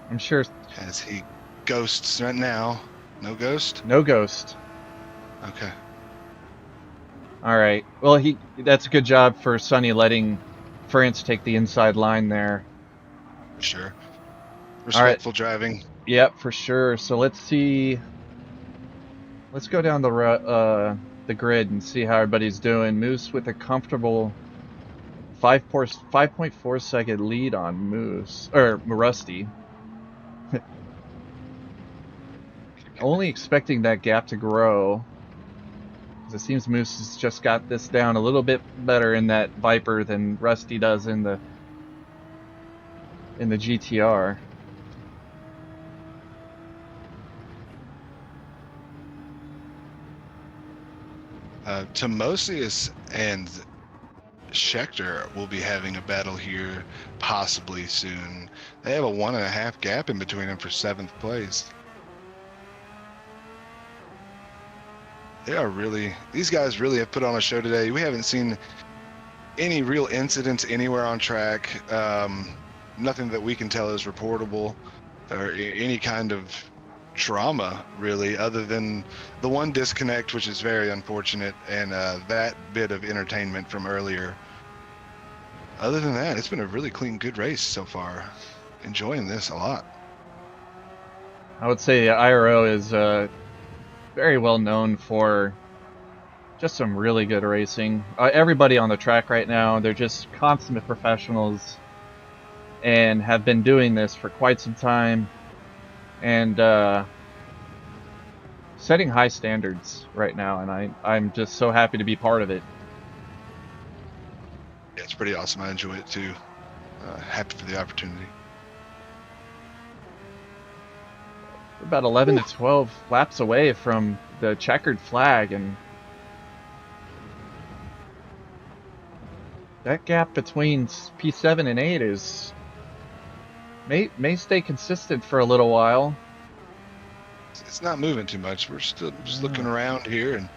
I'm sure. As he ghosts right now. No ghost? No ghost. Okay. All right. Well, that's a good job for Sonny letting France take the inside line there. For sure. Respectful driving. Yep, for sure. So let's see. Let's go down the grid and see how everybody's doing. Moose with a comfortable 5.4 second lead on Moose or Rusty. Only expecting that gap to grow. It seems Moose has just got this down a little bit better in that Viper than Rusty does in the GTR. Timosius and Schechter will be having a battle here possibly soon. They have a 1.5 gap in between them for 7th place. These guys really have put on a show today. We haven't seen any real incidents anywhere on track. Nothing that we can tell is reportable or any kind of trauma, really, other than the one disconnect, which is very unfortunate, and that bit of entertainment from earlier. Other than that, it's been a really clean, good race so far. Enjoying this a lot. I would say IRO is very well known for just some really good racing. Everybody on the track right now, they're just consummate professionals and have been doing this for quite some time and setting high standards right now, and I'm just so happy to be part of it. Yeah, it's pretty awesome. I enjoy it too. Happy for the opportunity. We're about 11 to 12 laps away from the checkered flag, and that gap between P7 and 8 is may stay consistent for a little while. It's not moving too much. We're still just looking around here, and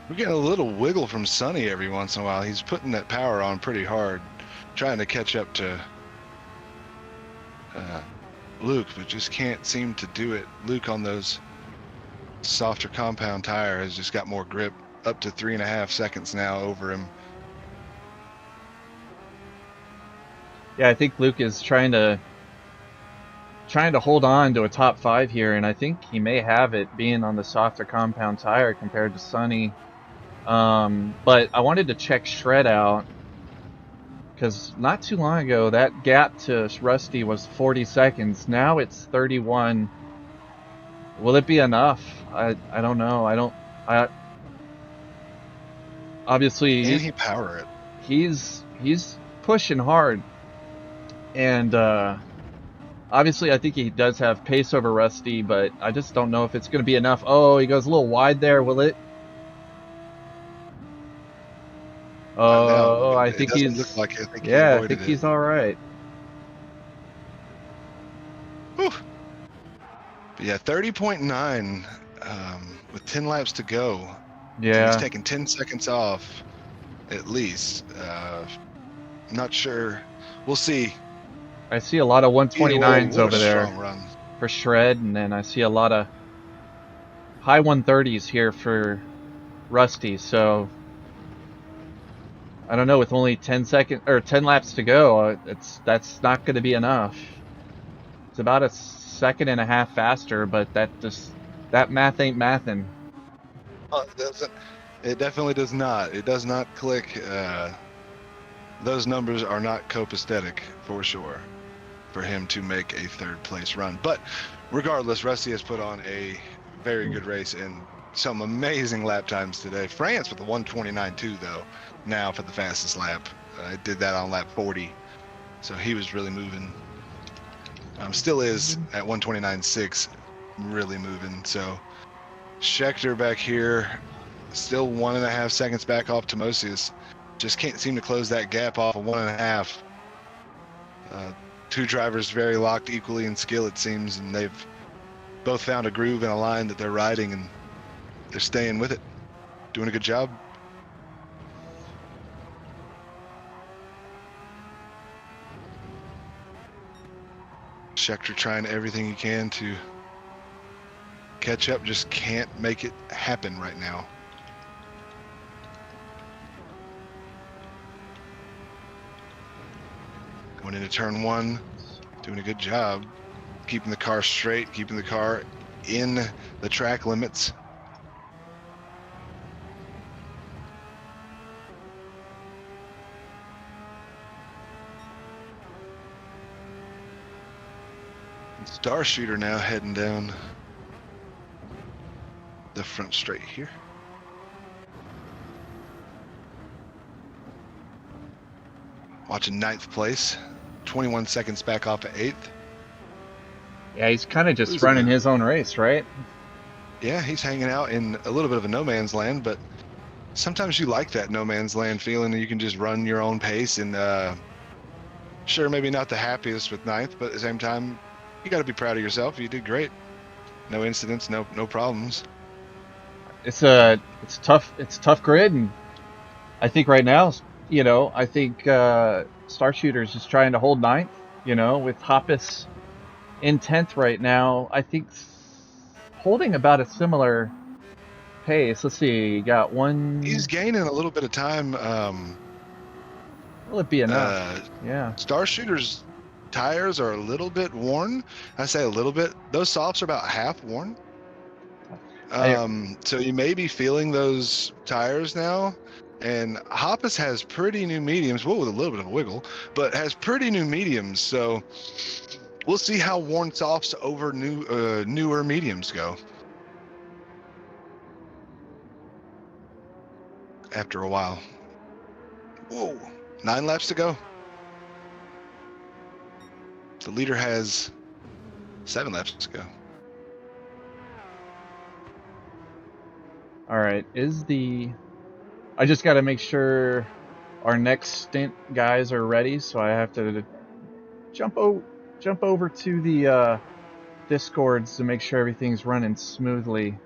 we're getting a little wiggle from Sonny every once in a while. He's putting that power on pretty hard, trying to catch up to Luke, but just can't seem to do it. Luke on those softer compound tire has just got more grip. up to 3.5 seconds now over him. Yeah, I think Luke is trying to hold on to a top 5 here, and I think he may have it being on the softer compound tire compared to Sonny. But I wanted to check Shred out because not too long ago that gap to Rusty was 40 seconds. Now it's 31. Will it be enough? I don't know. I obviously Can he power it? He's pushing hard, and obviously I think he does have pace over Rusty, but I just don't know if it's going to be enough. Oh, he goes a little wide there. Will it? Oh, I think doesn't he's. look like it. I think he Yeah, I avoided think he's all right. Whew. But yeah, 30.9 with 10 laps to go. Yeah. So he's taking 10 seconds off at least. Not sure. We'll see. I see a lot of 129s over there strong run for Shred, and then I see a lot of high 130s here for Rusty. So I don't know. With only 10 laps to go, that's not going to be enough. It's about a second and a half faster, but that math ain't mathin'. It definitely does not. It does not click. Those numbers are not copacetic for sure for him to make a third place run. But regardless, Rusty has put on a very good race and some amazing lap times today. France with the 129.2 though, now for the fastest lap. I did that on lap 40, so he was really moving. Still is at 129.6, really moving. So Scheckter back here, still 1.5 seconds back off Timosius. Just can't seem to close that gap off of 1.5. Two drivers very locked equally in skill, it seems, and they've both found a groove and a line that they're riding, and they're staying with it, doing a good job. Scheckter trying everything he can to catch up, just can't make it happen right now. Going into turn 1, doing a good job, keeping the car straight, keeping the car in the track limits. Star Shooter now heading down the front straight here. Watching 9th place, 21 seconds back off at 8th. Yeah, he's kind of just running his own race, right? Yeah, he's hanging out in a little bit of a no man's land, but sometimes you like that no man's land feeling that you can just run your own pace. And sure, maybe not the happiest with 9th, but at the same time, you got to be proud of yourself. You did great. No incidents, no problems. It's tough grid, and I think right now, I think Star Shooter's just trying to hold 9th, with Hoppus in 10th right now. I think holding about a similar pace. Let's see, got one. He's gaining a little bit of time. Will it be enough? Yeah. Star Shooter's tires are a little bit worn. I say a little bit. Those softs are about half worn. So you may be feeling those tires now. And Hoppus has pretty new mediums, well, with a little bit of a wiggle, but has pretty new mediums. So we'll see how worn softs over newer mediums go after a while. Whoa, 9 laps to go. The leader has 7 laps to go. All right, I just got to make sure our next stint guys are ready, so I have to jump over to the Discords to make sure everything's running smoothly.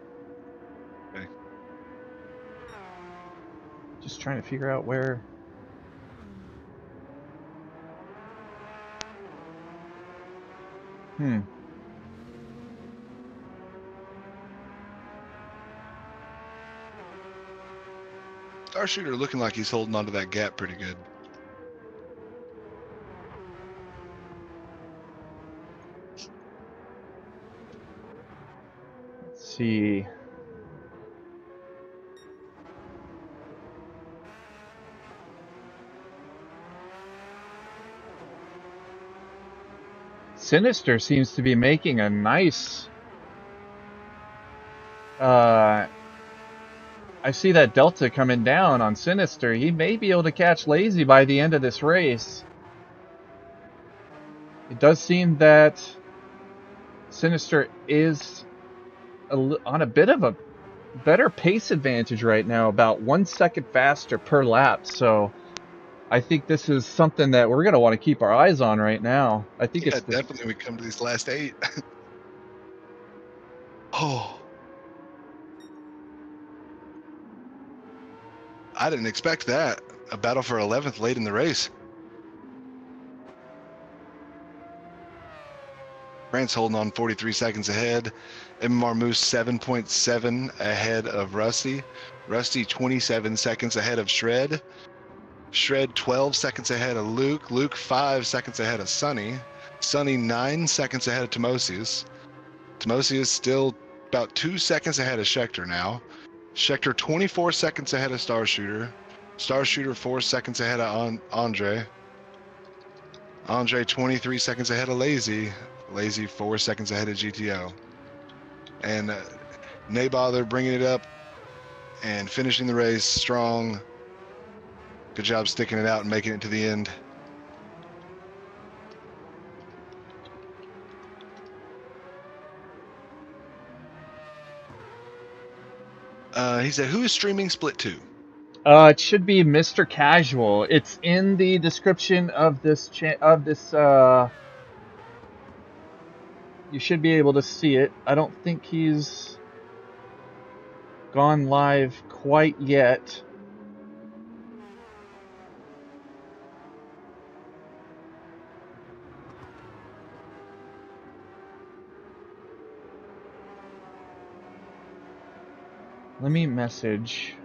Okay. Just trying to figure out where. Star Shooter looking like he's holding onto that gap pretty good. Let's see. Sinister seems to be making a nice. I see that Delta coming down on Sinister. He may be able to catch Lazy by the end of this race. It does seem that Sinister is on a bit of a better pace advantage right now, about 1 second faster per lap. So I think this is something that we're going to want to keep our eyes on right now. I think Yeah, it's definitely we come to these last 8. Oh. I didn't expect that. A battle for 11th late in the race. France holding on 43 seconds ahead. MMR Moose 7.7 ahead of Rusty. Rusty 27 seconds ahead of Shred. Shred 12 seconds ahead of Luke. Luke 5 seconds ahead of Sonny. Sonny 9 seconds ahead of Timosius. Timosius still about 2 seconds ahead of Schechter now. Schechter 24 seconds ahead of Star Shooter. Star Shooter 4 seconds ahead of Andre. Andre 23 seconds ahead of Lazy. Lazy 4 seconds ahead of GTO. And Nabother bringing it up and finishing the race strong. Good job sticking it out and making it to the end. He said, who is streaming Split 2? it should be Mr. Casual. It's in the description of this you should be able to see it. I don't think he's gone live quite yet. Let me message.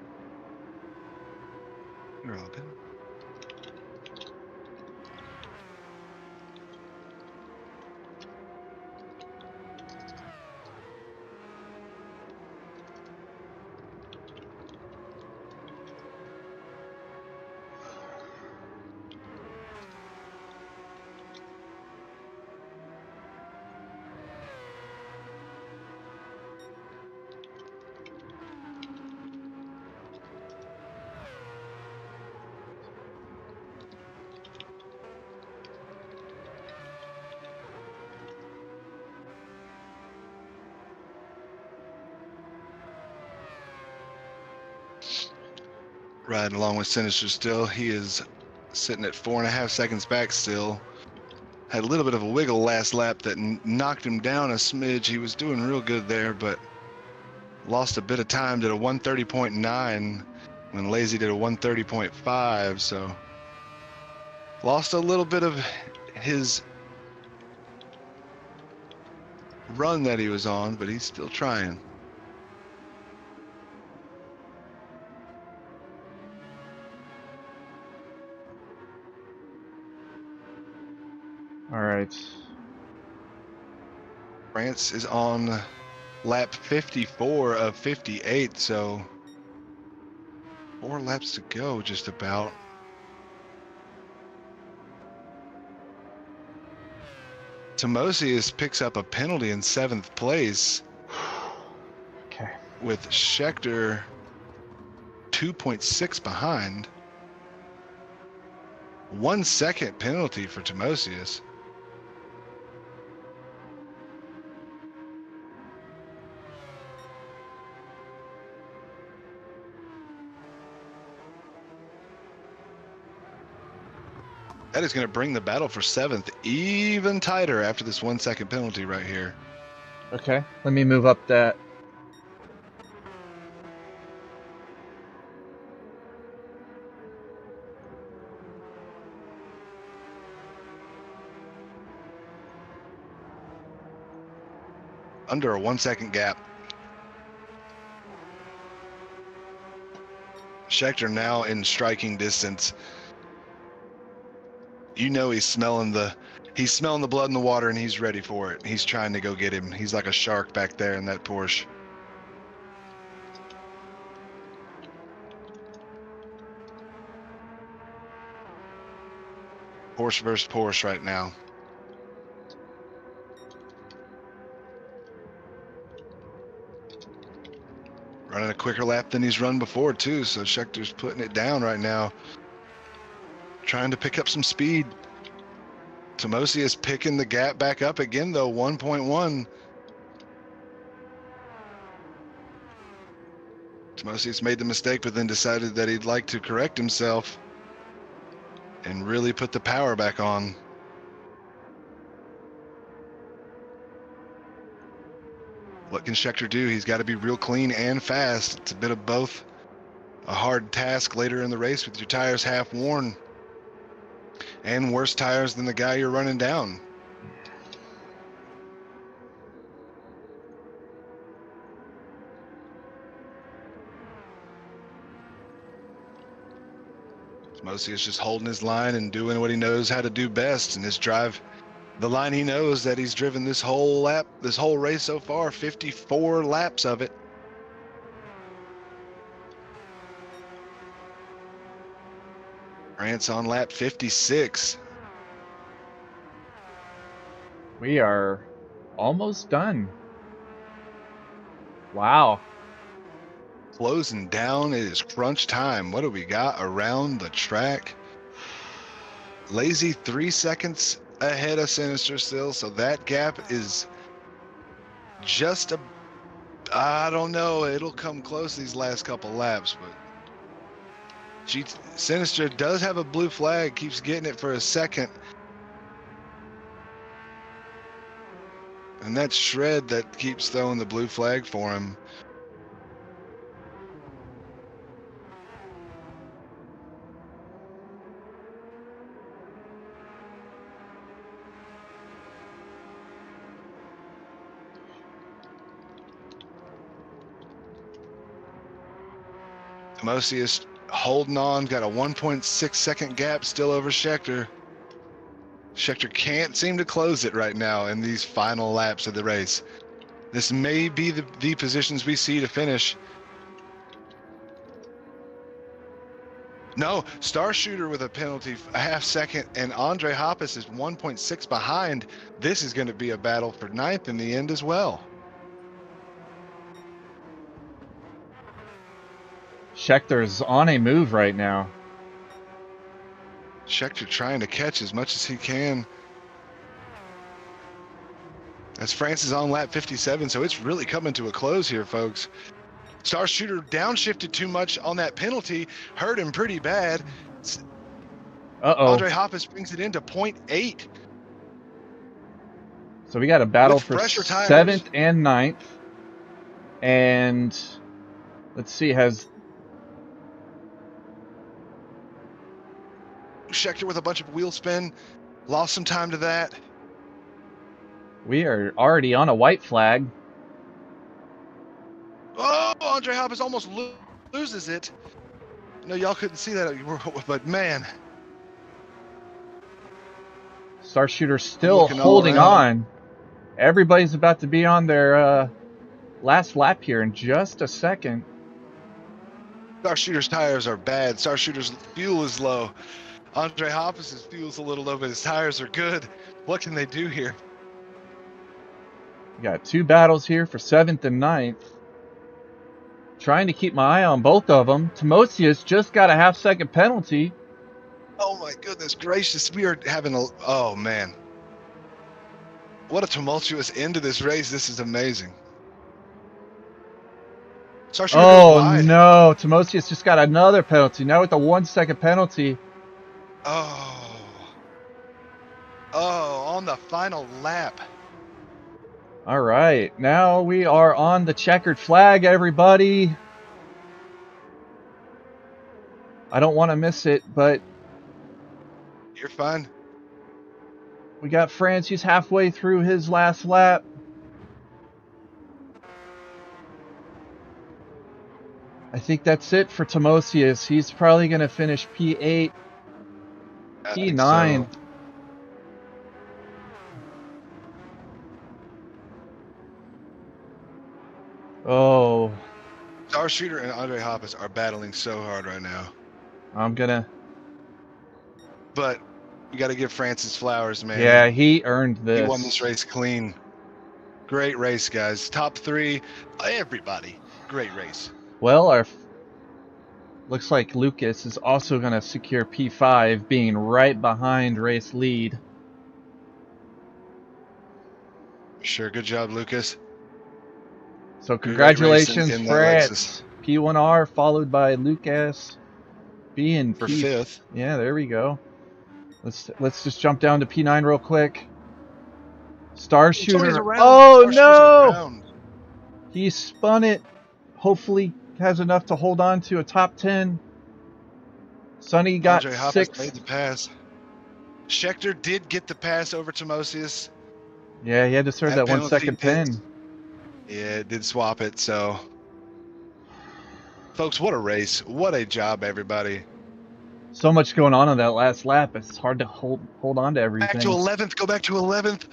You're all good. Riding along with Sinister still. He is sitting at 4.5 seconds back still. Had a little bit of a wiggle last lap that knocked him down a smidge. He was doing real good there, but lost a bit of time. Did a 130.9 when Lazy did a 130.5. So lost a little bit of his run that he was on, but he's still trying. All right. France is on lap 54 of 58, so 4 laps to go just about. Timosius picks up a penalty in 7th place. Okay. With Schechter 2.6 behind. 1 second penalty for Timosius. That is going to bring the battle for 7th even tighter after this 1 second penalty right here. Okay. Let me move up that. Under a 1 second gap. Scheckter now in striking distance. You know he's smelling the blood in the water, and he's ready for it. He's trying to go get him. He's like a shark back there in that Porsche. Porsche versus Porsche right now. Running a quicker lap than he's run before, too, so Schechter's putting it down right now. Trying to pick up some speed. Tomosi is picking the gap back up again, though, 1.1. Tomosi has made the mistake, but then decided that he'd like to correct himself and really put the power back on. What can Scheckter do? He's got to be real clean and fast. It's a bit of both. A hard task later in the race with your tires half worn and worse tires than the guy you're running down. Tomosi is just holding his line and doing what he knows how to do best in his drive. The line he knows that he's driven this whole race so far, 54 laps of it. France on lap 56. We are almost done. Wow. Closing down, it is crunch time. What do we got around the track? Lazy 3 seconds ahead of Sinister still, so that gap is just I don't know, it'll come close these last couple laps, but Sinister does have a blue flag, keeps getting it for a second. And that's Shred that keeps throwing the blue flag for him. Tomosi is holding on, got a 1.6 second gap still over Scheckter. Scheckter can't seem to close it right now in these final laps of the race. This may be the positions we see to finish. No, Star Shooter with a penalty, a half second, and Andre Hoppus is 1.6 behind. This is going to be a battle for ninth in the end as well. Schechter's on a move right now. Scheckter trying to catch as much as he can. As France is on lap 57, so it's really coming to a close here, folks. Star Shooter downshifted too much on that penalty, hurt him pretty bad. Andre Hoppus brings it into 0.8. So we got a battle for 7th and 9th. And let's see, has Scheckter with a bunch of wheel spin, lost some time to that. We are already on a white flag. Oh, Andre Hoppus almost loses it. No, y'all couldn't see that, but man. Star Shooter still holding on. Everybody's about to be on their last lap here in just a second. Star Shooter's tires are bad. Star Shooter's fuel is low. Andre Hoppus's fuel's a little low, but his tires are good. What can they do here? We got 2 battles here for 7th and 9th. Trying to keep my eye on both of them. Timosius just got a half-second penalty. Oh my goodness gracious, we are having oh man. What a tumultuous end to this race. This is amazing. Oh no, Timosius just got another penalty. Now with the 1 second penalty. Oh, on the final lap. All right, now we are on the checkered flag, everybody. I don't want to miss it, but you're fine. We got France. He's halfway through his last lap. I think that's it for Timosius. He's probably going to finish P8, I think P9. so. Oh, Star Shooter and Andre Hoppus are battling so hard right now. I'm going to... But you got to give Francis flowers, man. Yeah, he earned this. He won this race clean. Great race, guys. Top 3, everybody. Great race. Well, looks like Lucas is also going to secure P5, being right behind race lead. Sure, good job, Lucas. So congratulations, in France. P1R followed by Lucas being for 5th. Yeah, there we go. Let's just jump down to P9 real quick. Star Shooter. Oh no! He spun it. Hopefully has enough to hold on to a top 10. Sonny got Andre 6th. Made the pass. Schechter did get the pass over Timosius. Yeah, he had to serve that 1 second pin. Yeah, it did swap it. So, folks, what a race! What a job, everybody. So much going on that last lap. It's hard to hold on to everything. Back to 11th. Go back to 11th.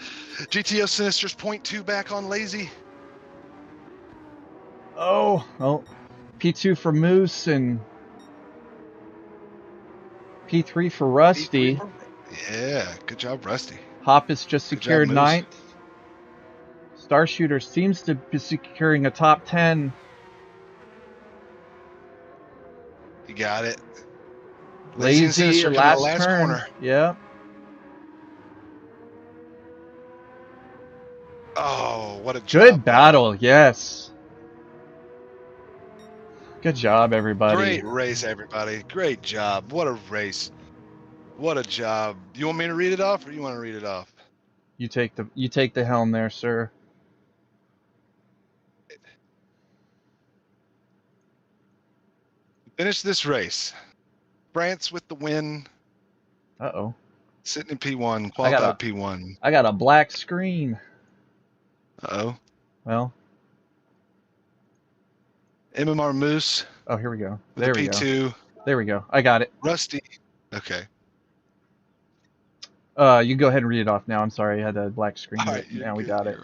GTO Sinister's 0.2 back on Lazy. Oh, well, P2 for Moose and P3 for Rusty. Yeah, good job, Rusty. Hoppus just secured 9th. Star Shooter seems to be securing a top 10. You got it. Lazy last turn. Corner. Yeah. Oh, what a good battle. Yes. Good job, everybody. Great race, everybody. Great job. What a race. What a job. You want me to read it off, or you want to read it off? You take the helm there, sir. Finish this race. France with the win. Uh-oh. Sitting in P1, qualified P1. I got a black screen. Uh-oh. Well. MMR Moose. Oh, here we go. There we P2. go. There we go. I got it. Rusty. Okay. You go ahead and read it off now. I'm sorry, I had a black screen. All right, now we got it.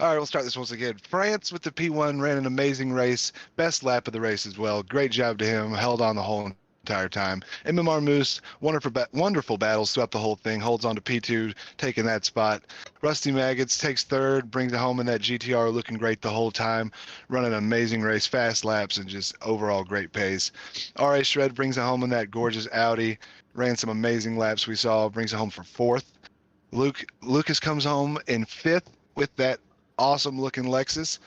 All right, we'll start this once again. France with the P1 ran an amazing race. Best lap of the race as well. Great job to him. Held on the whole entire time. MMR Moose, wonderful battles throughout the whole thing. Holds on to P2, taking that spot. Rusty Maggots takes 3rd, brings it home in that GTR, looking great the whole time. Running an amazing race, fast laps, and just overall great pace. RA Shred brings it home in that gorgeous Audi. Ran some amazing laps we saw. Brings it home for 4th. Lucas comes home in 5th with that awesome looking Lexus.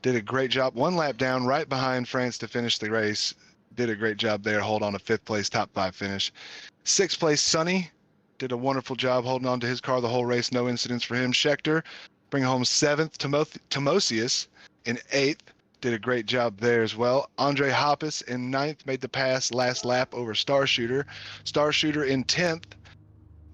Did a great job. 1 lap down, right behind France to finish the race. Did a great job there. Hold on a 5th place, top 5 finish. 6th place, Sonny. Did a wonderful job holding on to his car the whole race. No incidents for him. Schechter bring home 7th. Timosius in 8th. Did a great job there as well. Andre Hoppus in 9th. Made the pass last lap over Star Shooter. Star Shooter in 10th.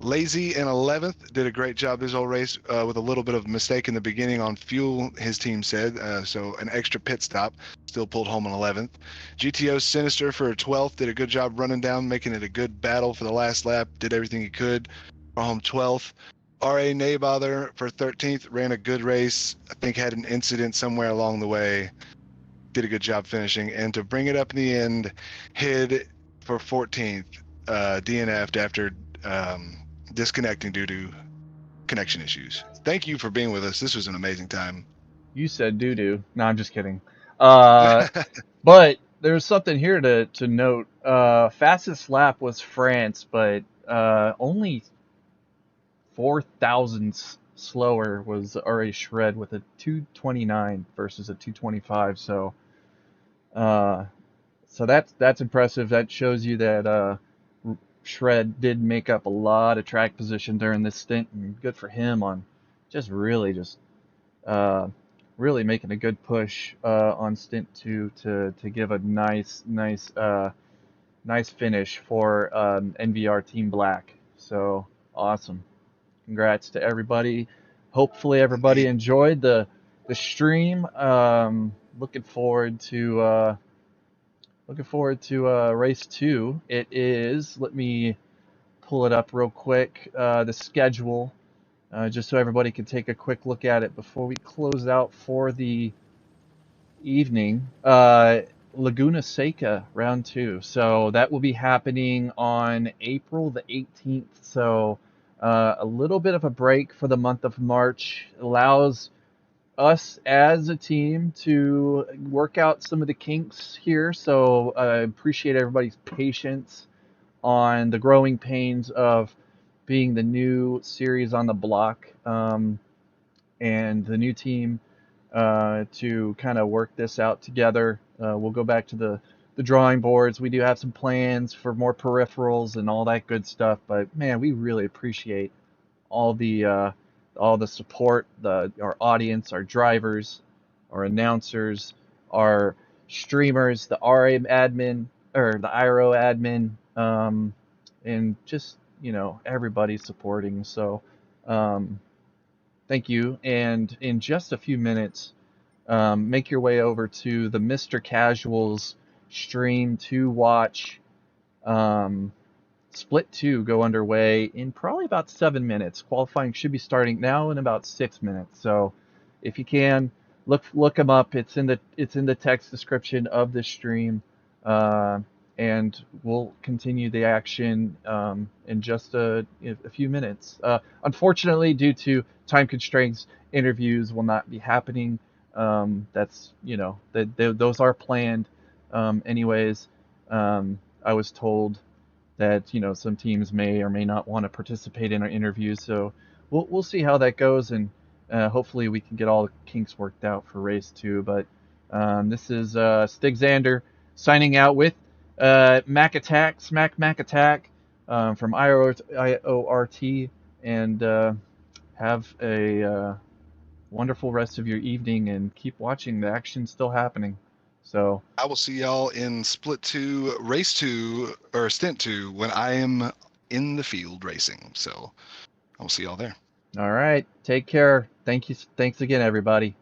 Lazy in 11th, did a great job this whole race with a little bit of mistake in the beginning on fuel, his team said, so an extra pit stop, still pulled home on 11th. GTO Sinister for 12th, did a good job running down, making it a good battle for the last lap, did everything he could, for home 12th. RA Nabother for 13th, ran a good race, I think had an incident somewhere along the way, did a good job finishing, and to bring it up in the end, hid for 14th, DNF'd after disconnecting due to connection issues. Thank you for being with us. This was an amazing time. You said doo-doo. No, I'm just kidding. But there's something here to note. Fastest lap was France, but only 4 thousandths slower was RA Shred with a 229 versus a 225. So that's impressive. That shows you that Shred did make up a lot of track position during this stint, and good for him on really making a good push on stint 2 to give a nice finish for NVR Team Black. So awesome. Congrats to everybody. Hopefully everybody enjoyed the the stream. Looking forward to race 2. It is. Let me pull it up real quick. The schedule, just so everybody can take a quick look at it before we close out for the evening. Laguna Seca round 2. So that will be happening on April the 18th. So a little bit of a break for the month of March allows us as a team to work out some of the kinks here. So I appreciate everybody's patience on the growing pains of being the new series on the block, and the new team to kind of work this out together. We'll go back to the drawing boards. We do have some plans for more peripherals and all that good stuff, but man, we really appreciate all the support, our audience, our drivers, our announcers, our streamers, the RA admin or the IRO admin, and just everybody supporting. So thank you. And in just a few minutes, make your way over to the Mr. Casuals stream to watch Split 2 go underway in probably about 7 minutes. Qualifying should be starting now in about 6 minutes. So if you can, look them up. It's in the text description of the stream. And we'll continue the action in just a few minutes. Unfortunately, due to time constraints, interviews will not be happening. That's those are planned anyways. I was told that some teams may or may not want to participate in our interviews, so we'll see how that goes, and hopefully we can get all the kinks worked out for race 2. But this is Stig Xander signing out with Mac Attack, Mac Attack from IORT, and have a wonderful rest of your evening, and keep watching. The action's still happening. So I will see y'all in Split 2, Race 2, or Stint 2 when I am in the field racing. So I will see y'all there. all right, take care. Thanks again, everybody.